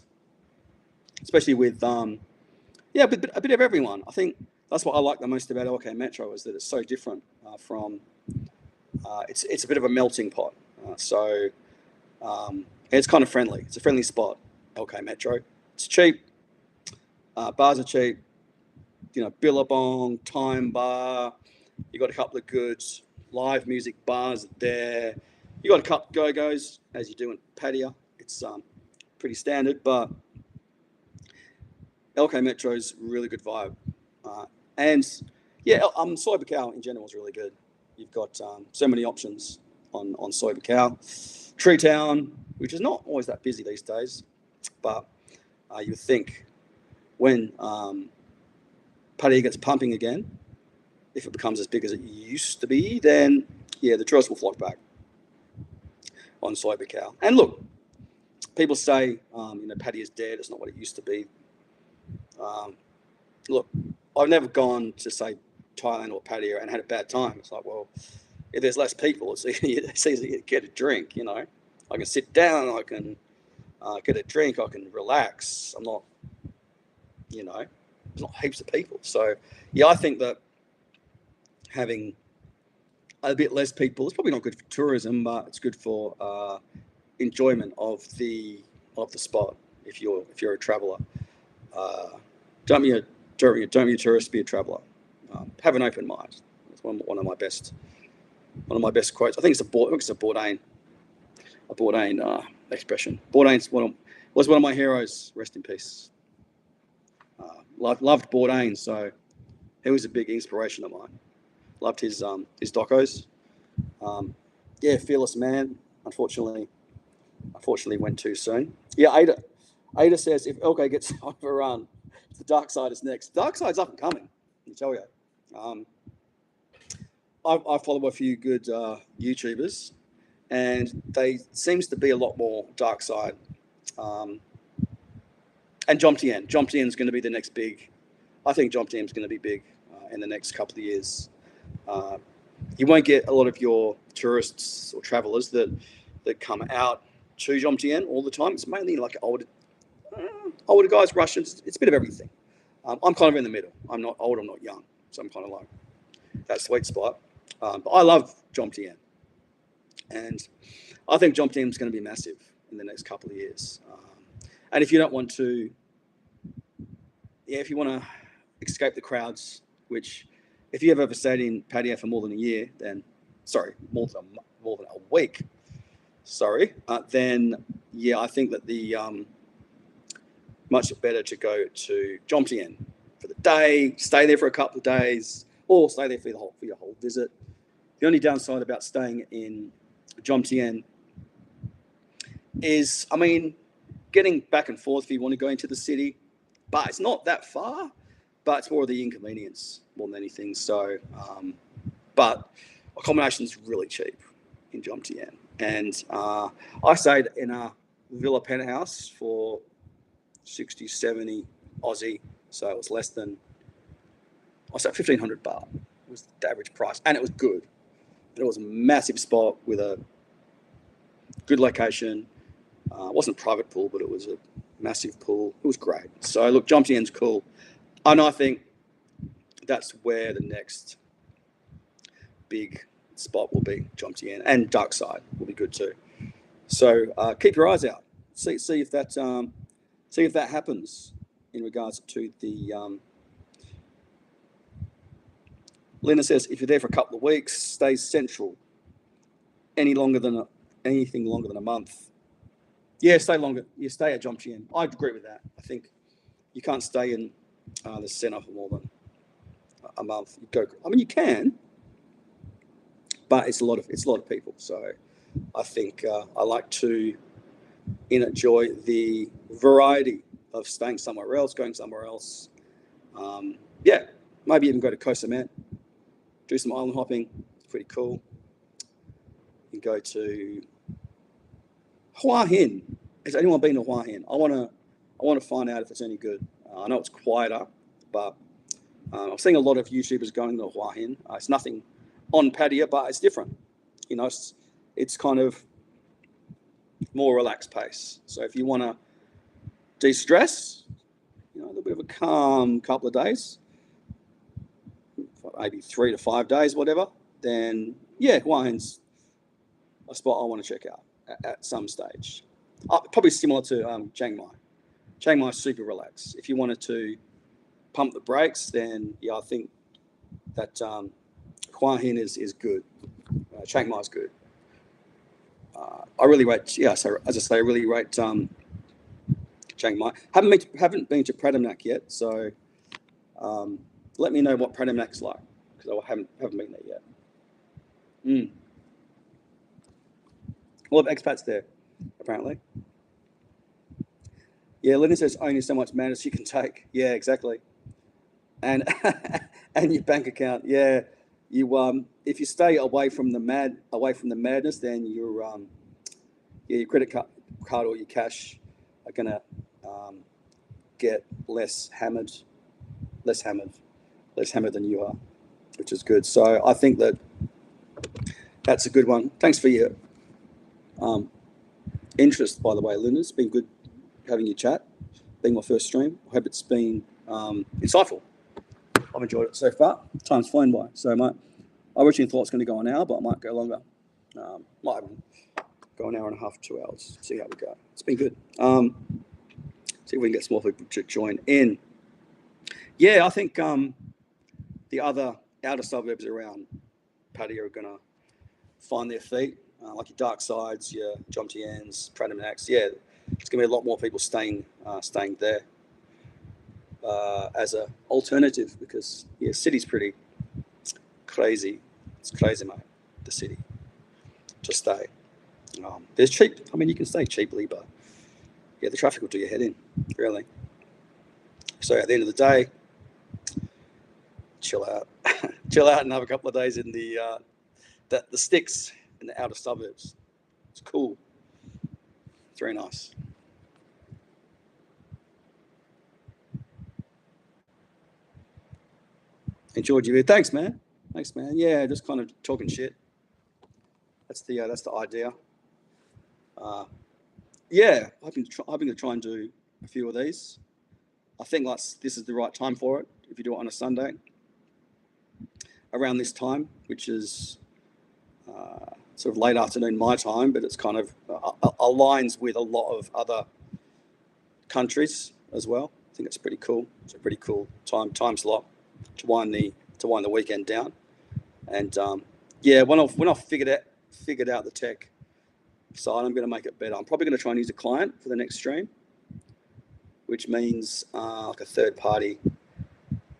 especially with a bit of everyone. I think that's what I like the most about LK Metro is that it's so different from. It's a bit of a melting pot, it's kind of friendly. It's a friendly spot, LK Metro. It's cheap. Bars are cheap. Billabong, Time Bar. You got a couple of good live music bars there. You got a couple of go-go's, as you do in Pattaya. It's pretty standard, but LK Metro's really good vibe. Soi Buakhao in general is really good. You've got so many options on Soi Buakhao. Tree Town, which is not always that busy these days, but you think when Pattaya gets pumping again, if it becomes as big as it used to be, then the tourists will flock back on Soi Buakhao. And look, people say Pattaya's dead. It's not what it used to be. Look, I've never gone to say Thailand or Pattaya and had a bad time. It's like, well, if there's less people, it's easy to get a drink. I can sit down, I can get a drink, I can relax. I'm not, there's not heaps of people. So I think that having a bit less people, it's probably not good for tourism, but it's good for enjoyment of the spot. If you're a traveller, don't be a tourist, be a traveller. Have an open mind. That's one of my best quotes. I think it's a Bourdain expression. Bourdain's was one of my heroes. Rest in peace. Loved Bourdain, so he was a big inspiration of mine. Loved his docos. Fearless man. Unfortunately went too soon. Ada says if LK gets overrun, the dark side is next. Dark side's up and coming. I tell you. I follow a few good YouTubers, and they seems to be a lot more dark side And Jomtien. Jomtien's going to be the next big. I think Jomtien's going to be big in the next couple of years. You won't get a lot of your tourists or travellers that come out to Jomtien all the time. It's mainly like older guys, Russians. It's a bit of everything. I'm kind of in the middle. I'm not old, I'm not young. So I'm kind of like that sweet spot. But I love Jomtien. And I think Jomtien's going to be massive in the next couple of years. And if you don't want to, if you want to escape the crowds, which if you've ever stayed in Pattaya for more than a year, then, more than a week, then yeah, I think that the much better to go to Jomtien for the day, stay there for a couple of days, or stay there for your whole visit. The only downside about staying in Jomtien is, getting back and forth if you want to go into the city, but it's not that far, but it's more of the inconvenience more than anything. So, but accommodation's really cheap in Jomtien. And I stayed in a villa penthouse for 60, 70 Aussie. So it was less than, I said 1,500 baht was the average price. And it was good. It was a massive spot with a good location. It wasn't a private pool, but it was a massive pool. It was great. So look, Jomtien's cool. And I think that's where the next big spot will be, Jomtien, and Dark Side will be good too. So keep your eyes out. See if that happens in regards to the. Lena says if you're there for a couple of weeks, stay central. Anything longer than a month. Yeah, stay longer. You stay at Jomtien. I agree with that. I think you can't stay in the centre for more than a month. You can, but it's a lot of people. So I think I like to enjoy the variety of staying somewhere else, going somewhere else. Maybe even go to Koh Samet, do some island hopping. It's pretty cool. You can go to Hua Hin. Has anyone been to Hua Hin? I want to find out if it's any good. I know it's quieter, but I'm seeing a lot of YouTubers going to Hua Hin. It's nothing on Pattaya, but it's different. It's kind of more relaxed pace. So if you want to de-stress, a little bit of a calm couple of days, maybe 3 to 5 days, whatever, then yeah, Hua Hin's a spot I want to check out at some stage. Probably similar to Chiang Mai. Chiang Mai is super relaxed. If you wanted to pump the brakes, then yeah, I think that Hua Hin is good. Chiang Mai is good. I really rate, so as I say, I really rate Chiang Mai. Haven't been to Pratamnak yet, so let me know what Pratamnak's like, because I haven't been there yet. A lot of expats there, apparently. Yeah, Linda says only so much madness you can take. Yeah, exactly. And and your bank account. Yeah, you if you stay away from the madness, then your credit card or your cash are gonna get less hammered than you are, which is good. So I think that's a good one. Thanks for your interest, by the way, Linda. It's been good having you chat, being my first stream. I hope it's been insightful. I've enjoyed it so far. Time's flown by. So I originally thought it's going to go an hour, but I might go longer. Might even go an hour and a half, 2 hours. See how we go. It's been good. See if we can get some more people to join in. Yeah, I think the other outer suburbs around Pattaya are going to find their feet, like your Dark Sides, your Jomtiens, Pratamnaks. Yeah, there's going to be a lot more people staying there as an alternative, because city's pretty crazy. It's crazy, mate. The city to stay. There's cheap. You can stay cheaply, but yeah, the traffic will do your head in, really. So at the end of the day, chill out, and have a couple of days in the sticks in the outer suburbs. It's cool. It's very nice. Enjoyed you. Thanks, man. Thanks, man. Yeah, just kind of talking shit. That's the idea. Uh, yeah, hoping to try and do a few of these. I think this is the right time for it. If you do it on a Sunday, around this time, which is sort of late afternoon my time, but it's kind of aligns with a lot of other countries as well. I think it's pretty cool. It's a pretty cool time slot to wind the weekend down. And yeah, when I figured out the tech side, I'm going to make it better. I'm probably going to try and use a client for the next stream, which means like a third party.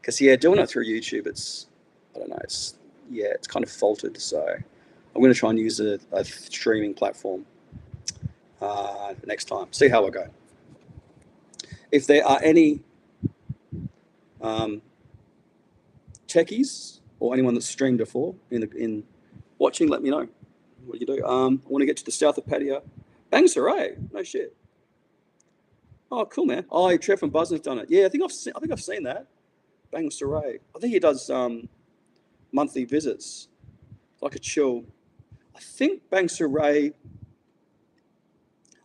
Because yeah, doing it through YouTube, I don't know, it's kind of faltered. So I'm going to try and use a streaming platform next time. See how I go. If there are any techies or anyone that's streamed before in watching, let me know. What do you do? I want to get to the south of Pattaya. Bang Sarai. No shit. Oh, cool, man. Oh, Trev from Buzzing's done it. Yeah, I think I've seen that. Bang Sarai. I think he does monthly visits, like a chill. I think Bang Sarai.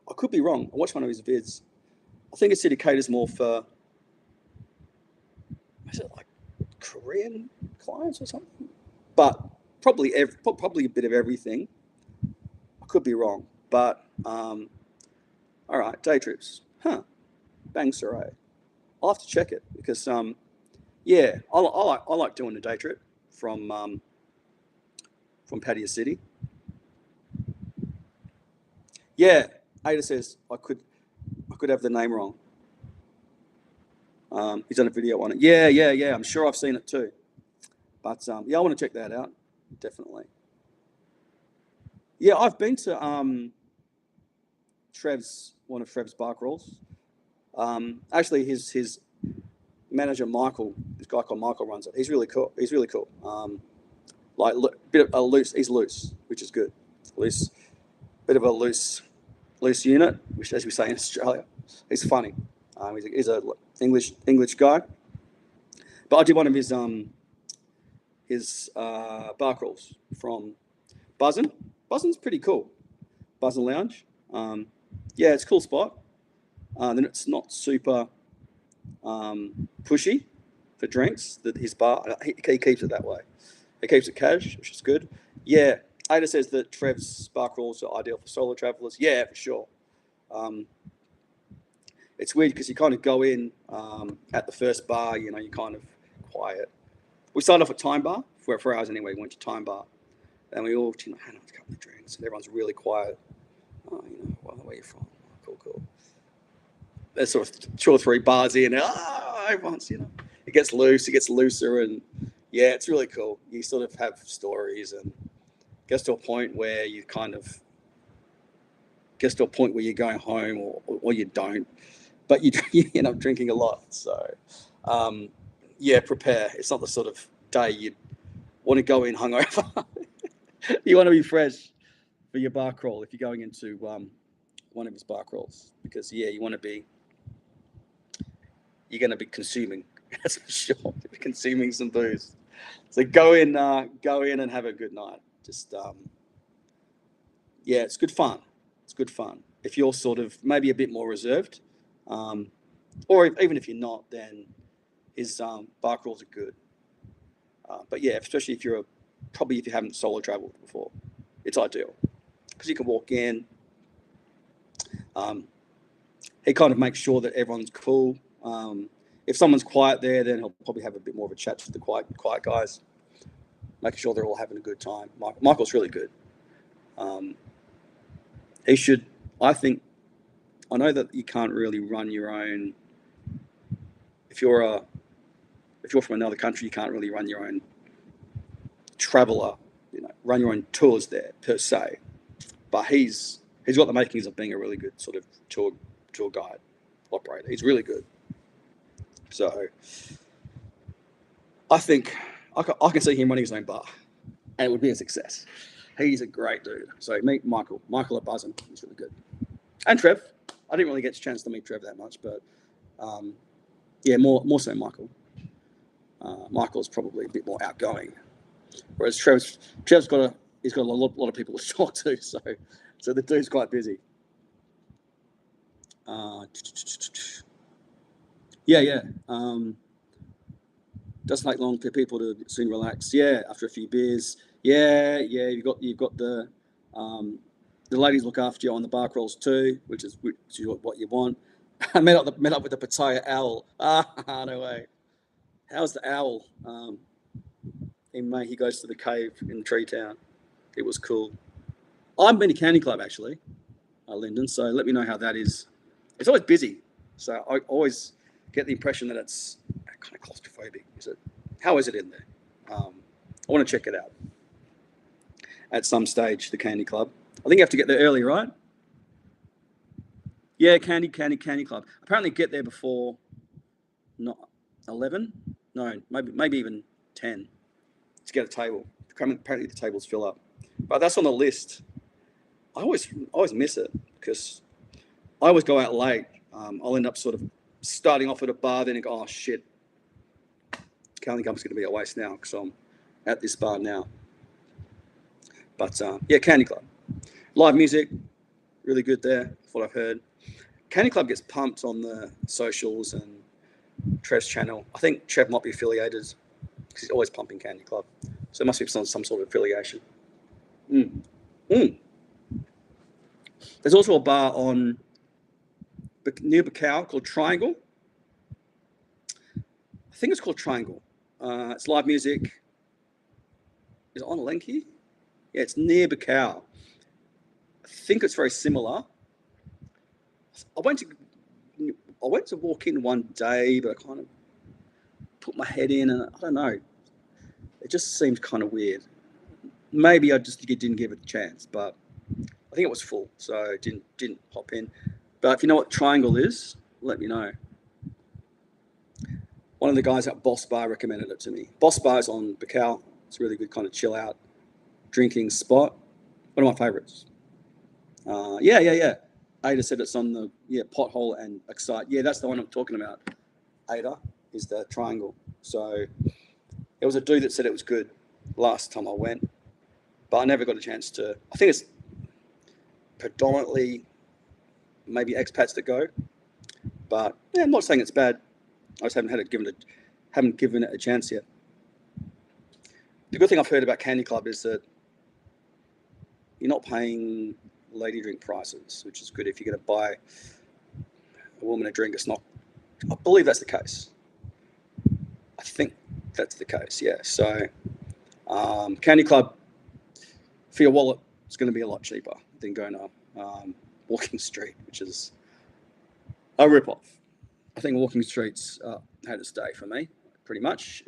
I could be wrong. I watched one of his vids. I think it said he caters more for, is it like Korean clients or something? But probably a bit of everything. I could be wrong, but all right, day trips, Bang Sarai. I'll have to check it because yeah, I like doing a day trip from Pattaya City. Yeah, Ada says I could have the name wrong. He's done a video on it. Yeah. I'm sure I've seen it too. But yeah, I want to check that out. Definitely. Yeah, I've been to one of Trev's bar crawls. Actually, his manager Michael, this guy called Michael, runs it. He's really cool. Like bit of a loose. He's loose, which is good. Loose, bit of a loose unit, which, as we say in Australia, he's funny. He's a English guy. But I did one of his bar crawls from Buzzin'. Buzzin's pretty cool. Buzzin' Lounge. Yeah, it's a cool spot. Then it's not super pushy for drinks. His bar, he keeps it that way. He keeps it cash, which is good. Yeah, Ada says that Trev's bar crawls are ideal for solo travelers. Yeah, for sure. It's weird because you kind of go in at the first bar, you're kind of quiet. We started off at Time Bar, for hours anyway. We went to Time Bar. And we all, had a couple of drinks. And everyone's really quiet. Oh, where are you from? Cool. There's sort of 2 or 3 bars in. Everyone's, it gets loose. It gets looser. And yeah, it's really cool. You sort of have stories and it gets to a point where you kind of you're going home or you don't. But you end up drinking a lot. So, yeah, prepare. It's not the sort of day you'd want to go in hungover. You want to be fresh for your bar crawl if you're going into one of his bar crawls. Because, yeah, you're going to be consuming, that's for sure. You'll be consuming some booze. So go in and have a good night. Just, yeah, it's good fun. It's good fun. If you're sort of maybe a bit more reserved, or even if you're not, then his bar crawls are good. But yeah, especially if you haven't solo traveled before, it's ideal because you can walk in. He kind of makes sure that everyone's cool. If someone's quiet there, then he'll probably have a bit more of a chat to the quiet guys, making sure they're all having a good time. Michael's really good. He should. I know that you can't really run your own. If you're from another country, you can't really run your own traveler, run your own tours there per se. But he's got the makings of being a really good sort of tour guide operator. He's really good. So I think I can see him running his own bar, and it would be a success. He's a great dude. So meet Michael at Buzzin'. He's really good. And Trev. I didn't really get a chance to meet Trev that much, but yeah, more so Michael. Michael's probably a bit more outgoing, whereas Trev's got a lot of people to talk to, so the dude's quite busy. Yeah. Doesn't take long for people to soon relax. Yeah, after a few beers. Yeah. You've got the ladies look after you on the bar crawls too, which is what you want. I met up with the Pattaya owl. No way. How's the owl? In May, he goes to the cave in Tree Town. It was cool. I've been to Candy Club actually, Lyndon. So let me know how that is. It's always busy, so I always get the impression that it's kind of claustrophobic. Is it? How is it in there? I want to check it out at some stage. The Candy Club. I think you have to get there early, right? Yeah, Candy Club. Apparently, get there before not 11. No, maybe even 10 to get a table. Apparently, the tables fill up, but that's on the list. I always miss it because I always go out late. I'll end up sort of starting off at a bar, then go, oh shit, Candy Club's going to be a waste now because I'm at this bar now. But yeah, Candy Club, live music, really good there. That's what I've heard. Candy Club gets pumped on the socials and Trev's channel. I think Trev might be affiliated because he's always pumping Candy Club. So there must be some sort of affiliation. There's also a bar near Pattaya called Triangle. I think it's called Triangle. It's live music. Is it on Lenki? Yeah, it's near Pattaya. I think it's very similar. I went to walk in one day, but I kind of put my head in, and I don't know. It just seemed kind of weird. Maybe I just didn't give it a chance, but I think it was full, so I didn't hop in. But if you know what Triangle is, let me know. One of the guys at Boss Bar recommended it to me. Boss Bar is on Pattaya. It's a really good kind of chill out drinking spot. One of my favorites. Yeah. Ada said it's on the Pothole and Excite. Yeah, that's the one I'm talking about. Ada is the Triangle. So there was a dude that said it was good last time I went, but I never got a chance to. I think it's predominantly maybe expats that go, but yeah, I'm not saying it's bad. I just haven't given it a chance yet. The good thing I've heard about Candy Club is that you're not paying lady drink prices, which is good if you're going to buy a woman a drink. It's not. I believe that's the case. I think that's the case. Yeah. So Candy Club for your wallet is going to be a lot cheaper than going to Walking Street, which is a rip-off. I think Walking Street's had its day for me, pretty much.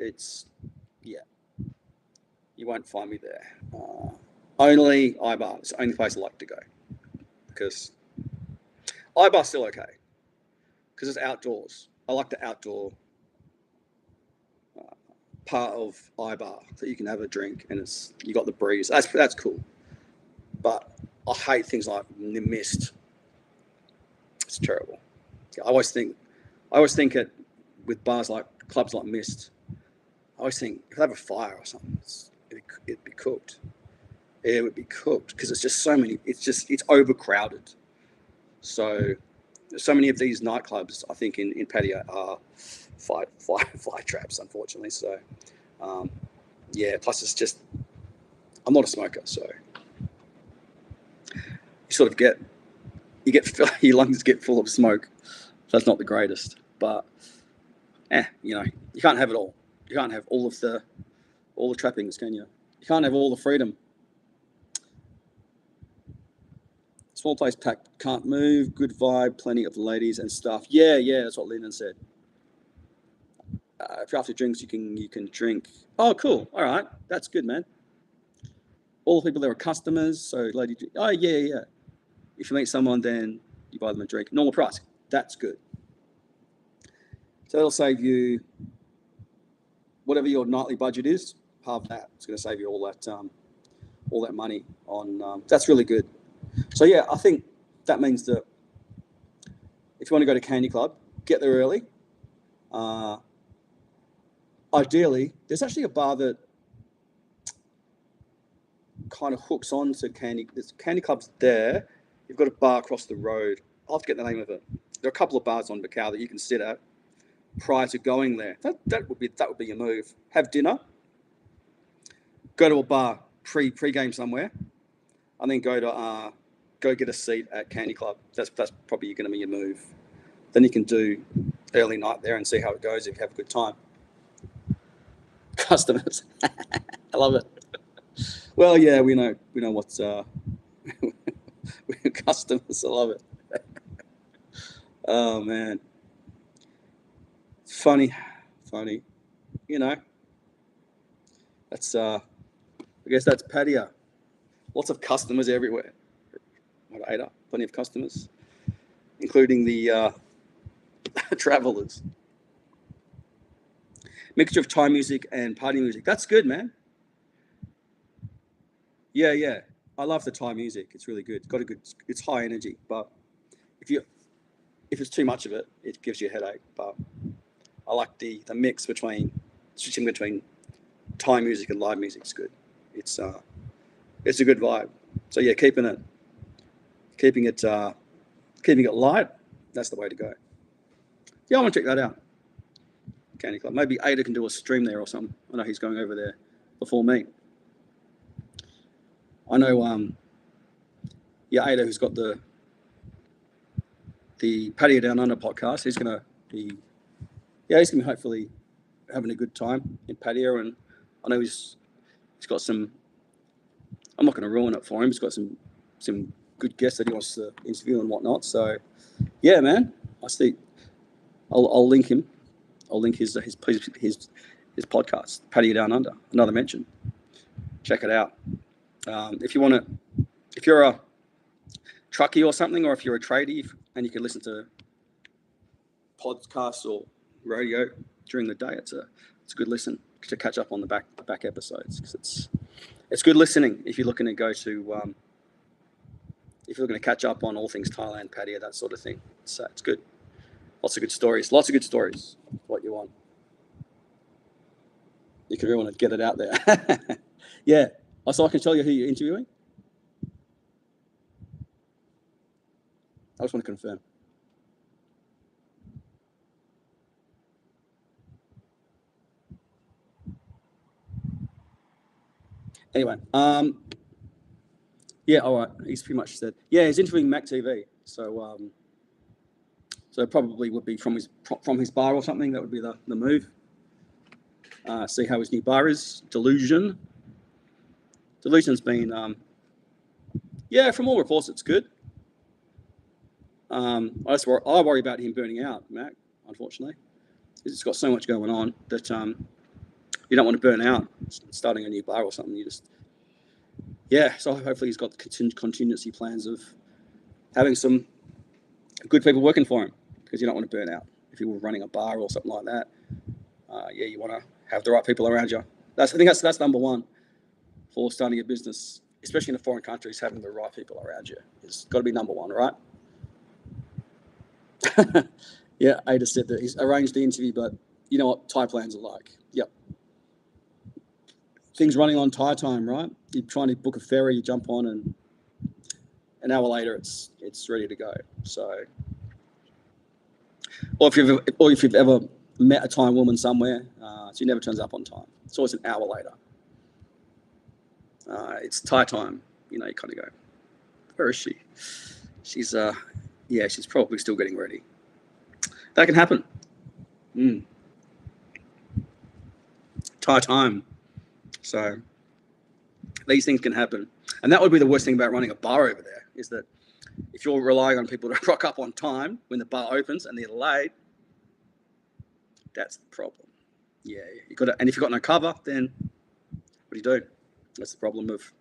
You won't find me there. Only iBar. It's the only place I like to go because iBar's still okay because it's outdoors. I like the outdoor part of iBar that you can have a drink and you got the breeze. That's cool. But I hate things like the mist. It's terrible. I always think it with clubs like Mist. I always think if they have a fire or something, it'd be cooked. It would be cooked because it's just so many. It's overcrowded. So many of these nightclubs, I think in Pattaya are fly traps, unfortunately. So plus it's just I'm not a smoker, so you sort of get your lungs get full of smoke. So that's not the greatest, but you can't have it all. You can't have all the trappings, can you? You can't have all the freedom. Small place packed, can't move, good vibe, plenty of ladies and stuff. Yeah, that's what Lyndon said. If you're after drinks, you can drink. Oh, cool. All right, that's good, man. All the people there are customers, so lady. Oh, yeah. If you meet someone, then you buy them a drink. Normal price. That's good. So that'll save you whatever your nightly budget is. Half that. It's going to save you all that money on. That's really good. So yeah, I think that means that if you want to go to Candy Club, get there early. ideally, there's actually a bar that kind of hooks on to there's Candy Club's there. You've got a bar across the road. I'll have to get the name of it. There are a couple of bars on Macau that you can sit at prior to going there. That would be your move. Have dinner, go to a bar pre-game somewhere, and then go get a seat at Candy Club. That's probably going to be your move. Then you can do early night there and see how it goes if you have a good time. Customers, I love it. Well, yeah, we know what's customers. I love it. Oh man, funny. That's I guess that's Pattaya. Lots of customers everywhere. What, Ada? Plenty of customers, including the travelers. Mixture of Thai music and party music. That's good, man. Yeah. I love the Thai music. It's really good. It's high energy, but if it's too much of it, it gives you a headache. But I like the mix switching between Thai music and live music is good. It's a good vibe. So yeah, keeping it light. That's the way to go. Yeah, I want to check that out. Candy Club. Maybe Ada can do a stream there or something. I know he's going over there before me. I know, Ada, who's got the Pattaya Down Under podcast. He's gonna be hopefully having a good time in Pattaya, and I know he's got some. I'm not going to ruin it for him. He's got some good guests that he wants to interview and whatnot. So, yeah, man, I see. I'll link him. I'll link his podcast, Pattaya Down Under. Another mention. Check it out. If you're a truckie or something, or if you're a tradie and you can listen to podcasts or radio during the day, it's a good listen to catch up on the back episodes, because it's good listening if you're looking to go to if you're looking to catch up on all things Thailand, Pattaya, that sort of thing. So it's good. Lots of good stories. What you want. You can really want to get it out there. Yeah. So I can tell you who you're interviewing. I just want to confirm. Anyway, yeah, all right. He's pretty much said, yeah, he's interviewing Mac TV. So probably would be from his bar or something. That would be the move. See how his new bar is. Delusion's been, from all reports, it's good. I worry about him burning out, Mac, unfortunately. He's got so much going on that you don't want to burn out starting a new bar or something. So hopefully he's got contingency plans of having some good people working for him, because you don't want to burn out if you were running a bar or something like that. You want to have the right people around you. I think that's number one for starting a business, especially in a foreign country, is having the right people around you. It's got to be number one, right? Yeah, Ada said that he's arranged the interview, but you know what Thai plans are like. Yep. Things running on Thai time, right? You're trying to book a ferry, you jump on, and an hour later it's ready to go. So, or if you've ever met a Thai woman somewhere, she never turns up on time. It's always an hour later. It's Thai time. You kind of go, where is she? She's she's probably still getting ready. That can happen. Thai time. So these things can happen. And that would be the worst thing about running a bar over there, is that if you're relying on people to rock up on time when the bar opens and they're late, that's the problem. Yeah, and if you've got no cover, then what do? That's the problem of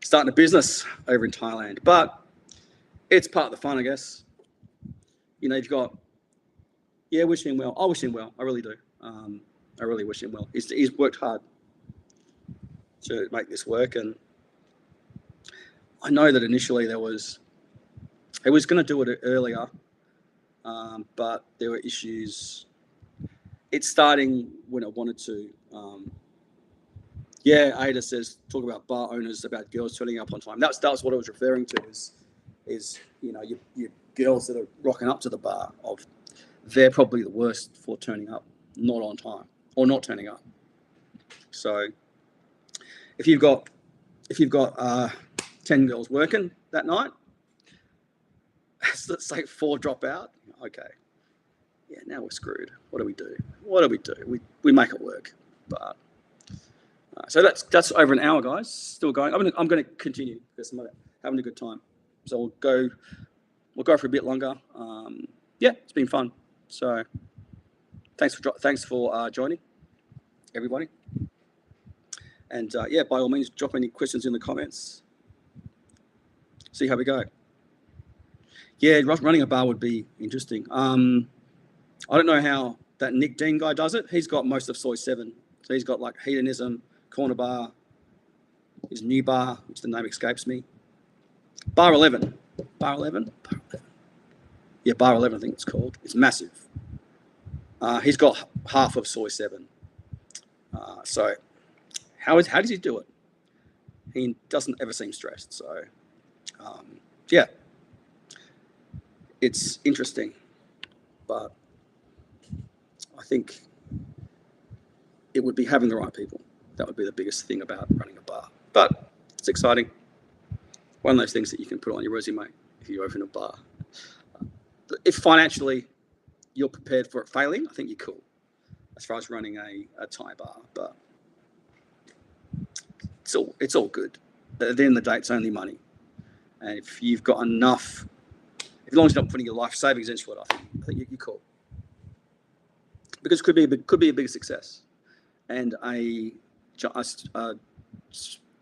starting a business over in Thailand. But it's part of the fun, I guess. You've got, wish him well. I wish him well. I really do. I really wish him well. He's worked hard to make this work, and I know that initially he was going to do it earlier, but there were issues it's starting when I wanted to. Yeah, Ada says talk about bar owners, about girls turning up on time. That's what I was referring to. Is your girls that are rocking up to the bar, they're probably the worst for turning up not on time or not turning up. So if you've got 10 girls working that night, let's say 4 drop out. Okay, yeah, now we're screwed. What do we do? We make it work, but. So that's over an hour, guys. Still going. I'm going to continue because I'm having a good time. So we'll go for a bit longer. Yeah, it's been fun. So thanks for joining, everybody. And yeah, by all means, drop any questions in the comments. See how we go. Yeah, running a bar would be interesting. I don't know how that Nick Dean guy does it. He's got most of Soy 7. So he's got like Hedonism, Corner Bar, his new bar, which the name escapes me. Bar 11. Bar 11? Yeah, Bar 11, I think it's called. It's massive. He's got half of Soy 7. So how does he do it? He doesn't ever seem stressed. So, yeah, it's interesting. But I think it would be having the right people. That would be the biggest thing about running a bar. But it's exciting. One of those things that you can put on your resume if you open a bar. If financially you're prepared for it failing, I think you're cool as far as running a Thai bar. But it's all good. At the end of the day, it's only money. And if you've got enough, as long as you're not putting your life savings into it, I think you're cool. Because it could be a big success. And a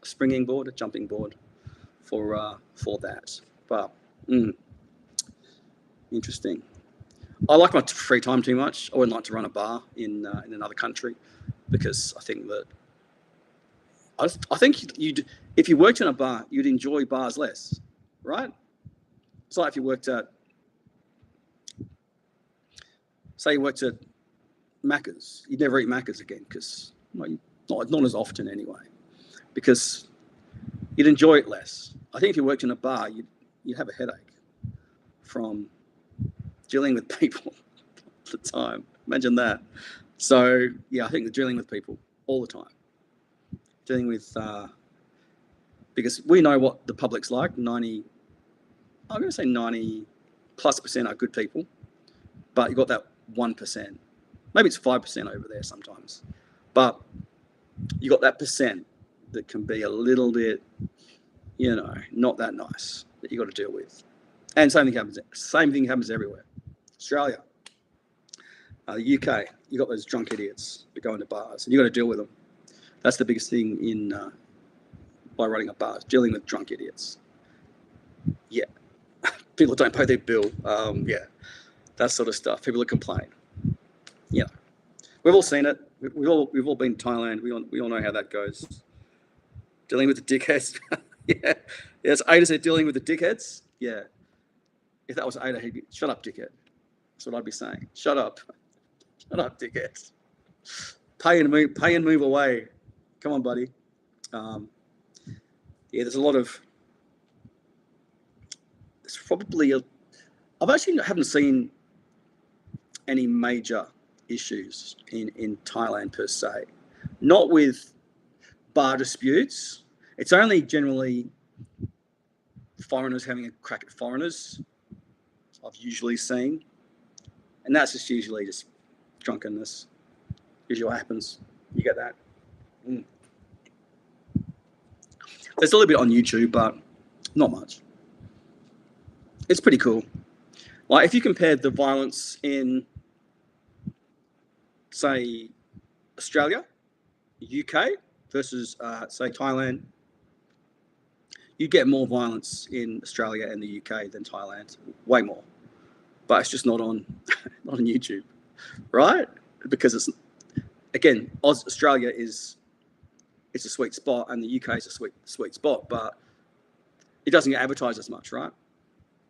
springing board, a jumping board for that. But interesting. I like my free time too much. I wouldn't like to run a bar in another country because I think that if you worked in a bar, you'd enjoy bars less, right? It's like if you worked at, say you worked at Macca's, you'd never eat Macca's again because not as often anyway, because you'd enjoy it less. I think if you worked in a bar, you'd have a headache from dealing with people all the time. Imagine that. So yeah, I think the dealing with people all the time, dealing with because we know what the public's like. I'm going to say 90+% are good people, but you got that 1%. Maybe it's 5% over there sometimes, but you got that percent that can be a little bit, not that nice that you got to deal with. And same thing happens everywhere. Australia, the UK, you got those drunk idiots that go into bars, and you got to deal with them. That's the biggest thing by running a bar, dealing with drunk idiots. Yeah, people don't pay their bill. Yeah, that sort of stuff. People that complain. Yeah, we've all seen it. We've all been to Thailand. We all know how that goes. Dealing with the dickheads. Yeah, it's Ada said dealing with the dickheads. Yeah, if that was Ada, he'd be shut up, dickhead. That's what I'd be saying. Shut up, dickheads. Pay and move away. Come on, buddy. Yeah, there's a lot of. There's probably haven't seen any major issues in Thailand per se. Not with bar disputes. It's only generally foreigners having a crack at foreigners. I've usually seen, and that's just usually just drunkenness. Usually what happens. You get that. There's a little bit on YouTube, but not much. It's pretty cool. Like if you compared the violence in, say, Australia, UK versus, say, Thailand, you get more violence in Australia and the UK than Thailand, way more. But it's just not on YouTube, right? Because it's, again, Australia it's a sweet spot, and the UK is a sweet spot, but it doesn't get advertised as much, right?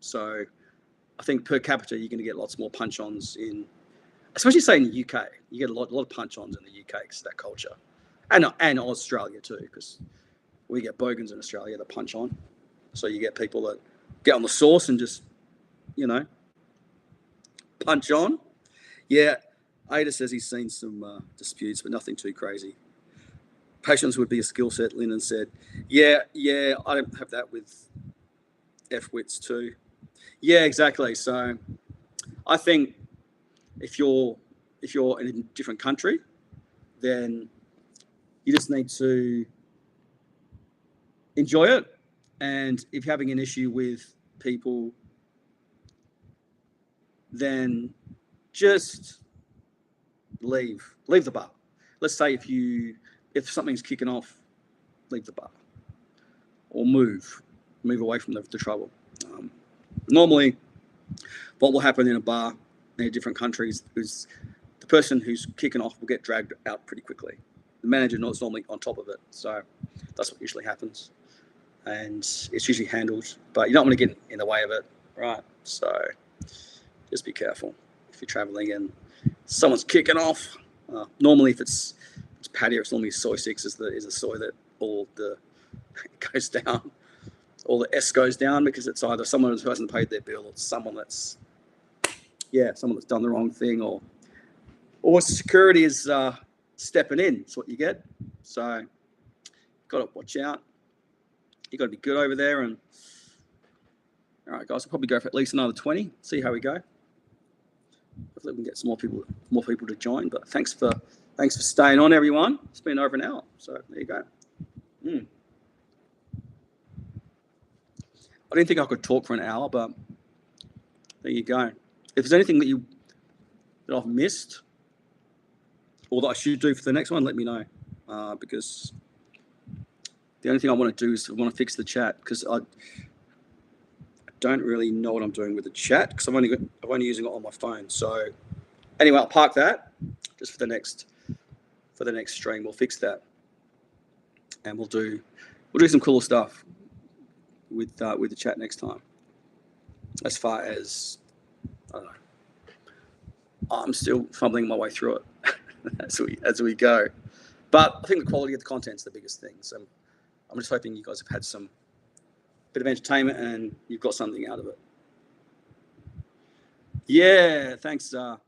So I think per capita, you're going to get lots more punch-ons in especially say in the UK, you get a lot of punch-ons in the UK because of that culture, and Australia too, because we get bogans in Australia that punch on. So you get people that get on the sauce and just, punch on. Yeah, Ada says he's seen some disputes, but nothing too crazy. Patience would be a skill set, Lyndon said. Yeah, I don't have that with F-wits too. Yeah, exactly. So I think if you're in a different country, then you just need to enjoy it. And if you're having an issue with people, then just leave the bar. Let's say if something's kicking off, leave the bar or move away from the trouble. Normally, what will happen in a bar in different countries is the person who's kicking off will get dragged out pretty quickly. The manager is normally on top of it, so that's what usually happens, and it's usually handled. But you don't want to get in the way of it, right? So just be careful if you're traveling and someone's kicking off. Normally, if it's patio, it's normally soy 6 is the soy that all the goes down, all the S goes down, because it's either someone who hasn't paid their bill or someone that's done the wrong thing, or security is stepping in. That's what you get. So got to watch out. You got to be good over there. And all right, guys, I'll probably go for at least another 20. See how we go. Hopefully we can get some more people to join. But thanks for staying on, everyone. It's been over an hour, so there you go. I didn't think I could talk for an hour, but there you go. If there's anything that I've missed or that I should do for the next one, let me know. Because the only thing I want to do is I want to fix the chat, because I don't really know what I'm doing with the chat, because I'm only using it on my phone. So anyway, I'll park that just for the next stream. We'll fix that, and we'll do some cool stuff with the chat next time. As far as I don't know, I'm still fumbling my way through it as we go. But I think the quality of the content's the biggest thing. So I'm just hoping you guys have had some bit of entertainment and you've got something out of it. Yeah, thanks, Ada.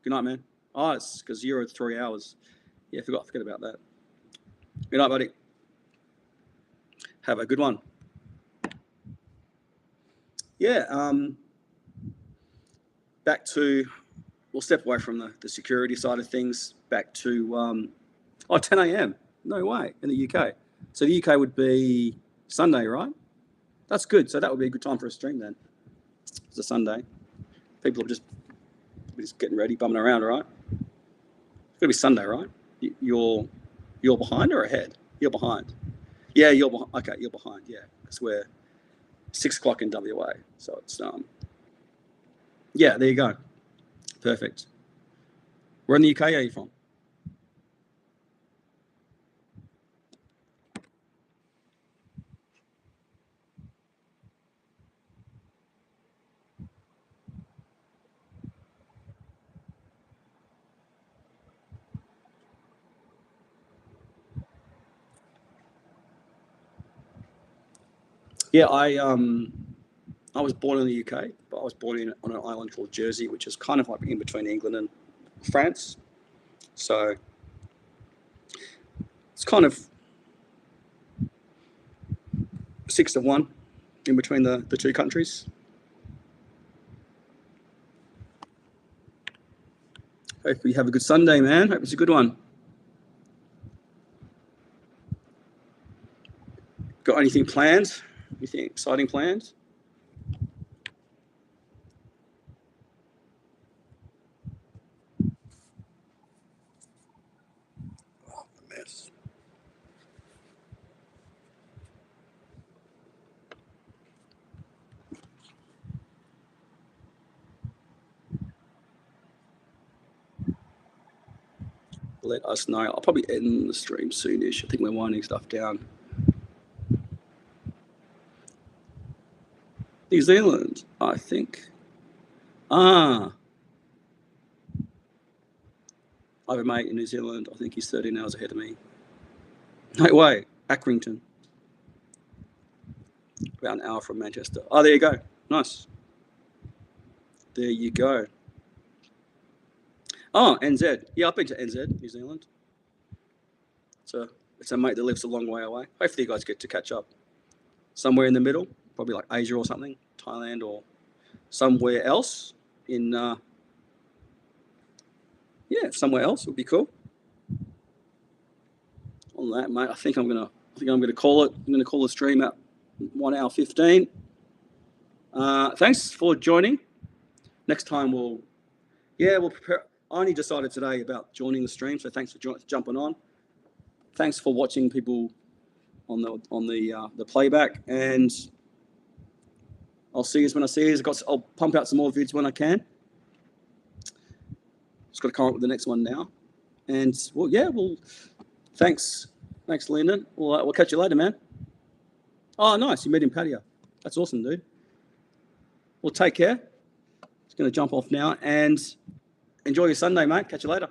Good night, man. Oh, it's because you're at 3 hours. Yeah, forget about that. Good night, buddy. Have a good one. Yeah, we'll step away from the security side of things, back to 10 a.m. No way, in the UK. So the UK would be Sunday, right? That's good. So that would be a good time for a stream then. It's a Sunday. People are just getting ready, bumming around, right? It's going to be Sunday, right? You're behind or ahead? You're behind. Yeah, you're behind. Okay, you're behind. Yeah, because we're 6 o'clock in WA. So it's yeah, there you go. Perfect. Where in the UK are you from? Yeah, I was born in the UK, but I was born on an island called Jersey, which is kind of like in between England and France. So it's kind of 6-1 in between the two countries. Hope you have a good Sunday, man. Hope it's a good one. Got anything planned? Anything exciting planned? Oh, a mess. Let us know. I'll probably end the stream soonish. I think we're winding stuff down. New Zealand, I think. I have a mate in New Zealand. I think he's 13 hours ahead of me. No way. Accrington. About an hour from Manchester. Oh, there you go. Nice. There you go. Oh, NZ. Yeah, I've been to NZ, New Zealand. It's a mate that lives a long way away. Hopefully you guys get to catch up somewhere in the middle, probably like Asia or something, Thailand or somewhere else in, somewhere else would be cool. On that, mate, I think I'm gonna call it. I'm gonna call the stream at 1 hour 15. Thanks for joining. Next time we'll prepare. I only decided today about joining the stream, so thanks for jumping on. Thanks for watching people on the playback, and I'll see you when I see you. I'll pump out some more vids when I can. Just got to come up with the next one now, and thanks, Lyndon. We'll catch you later, man. Oh, nice, you met in Pattaya. That's awesome, dude. Well, take care. Just going to jump off now and enjoy your Sunday, mate. Catch you later.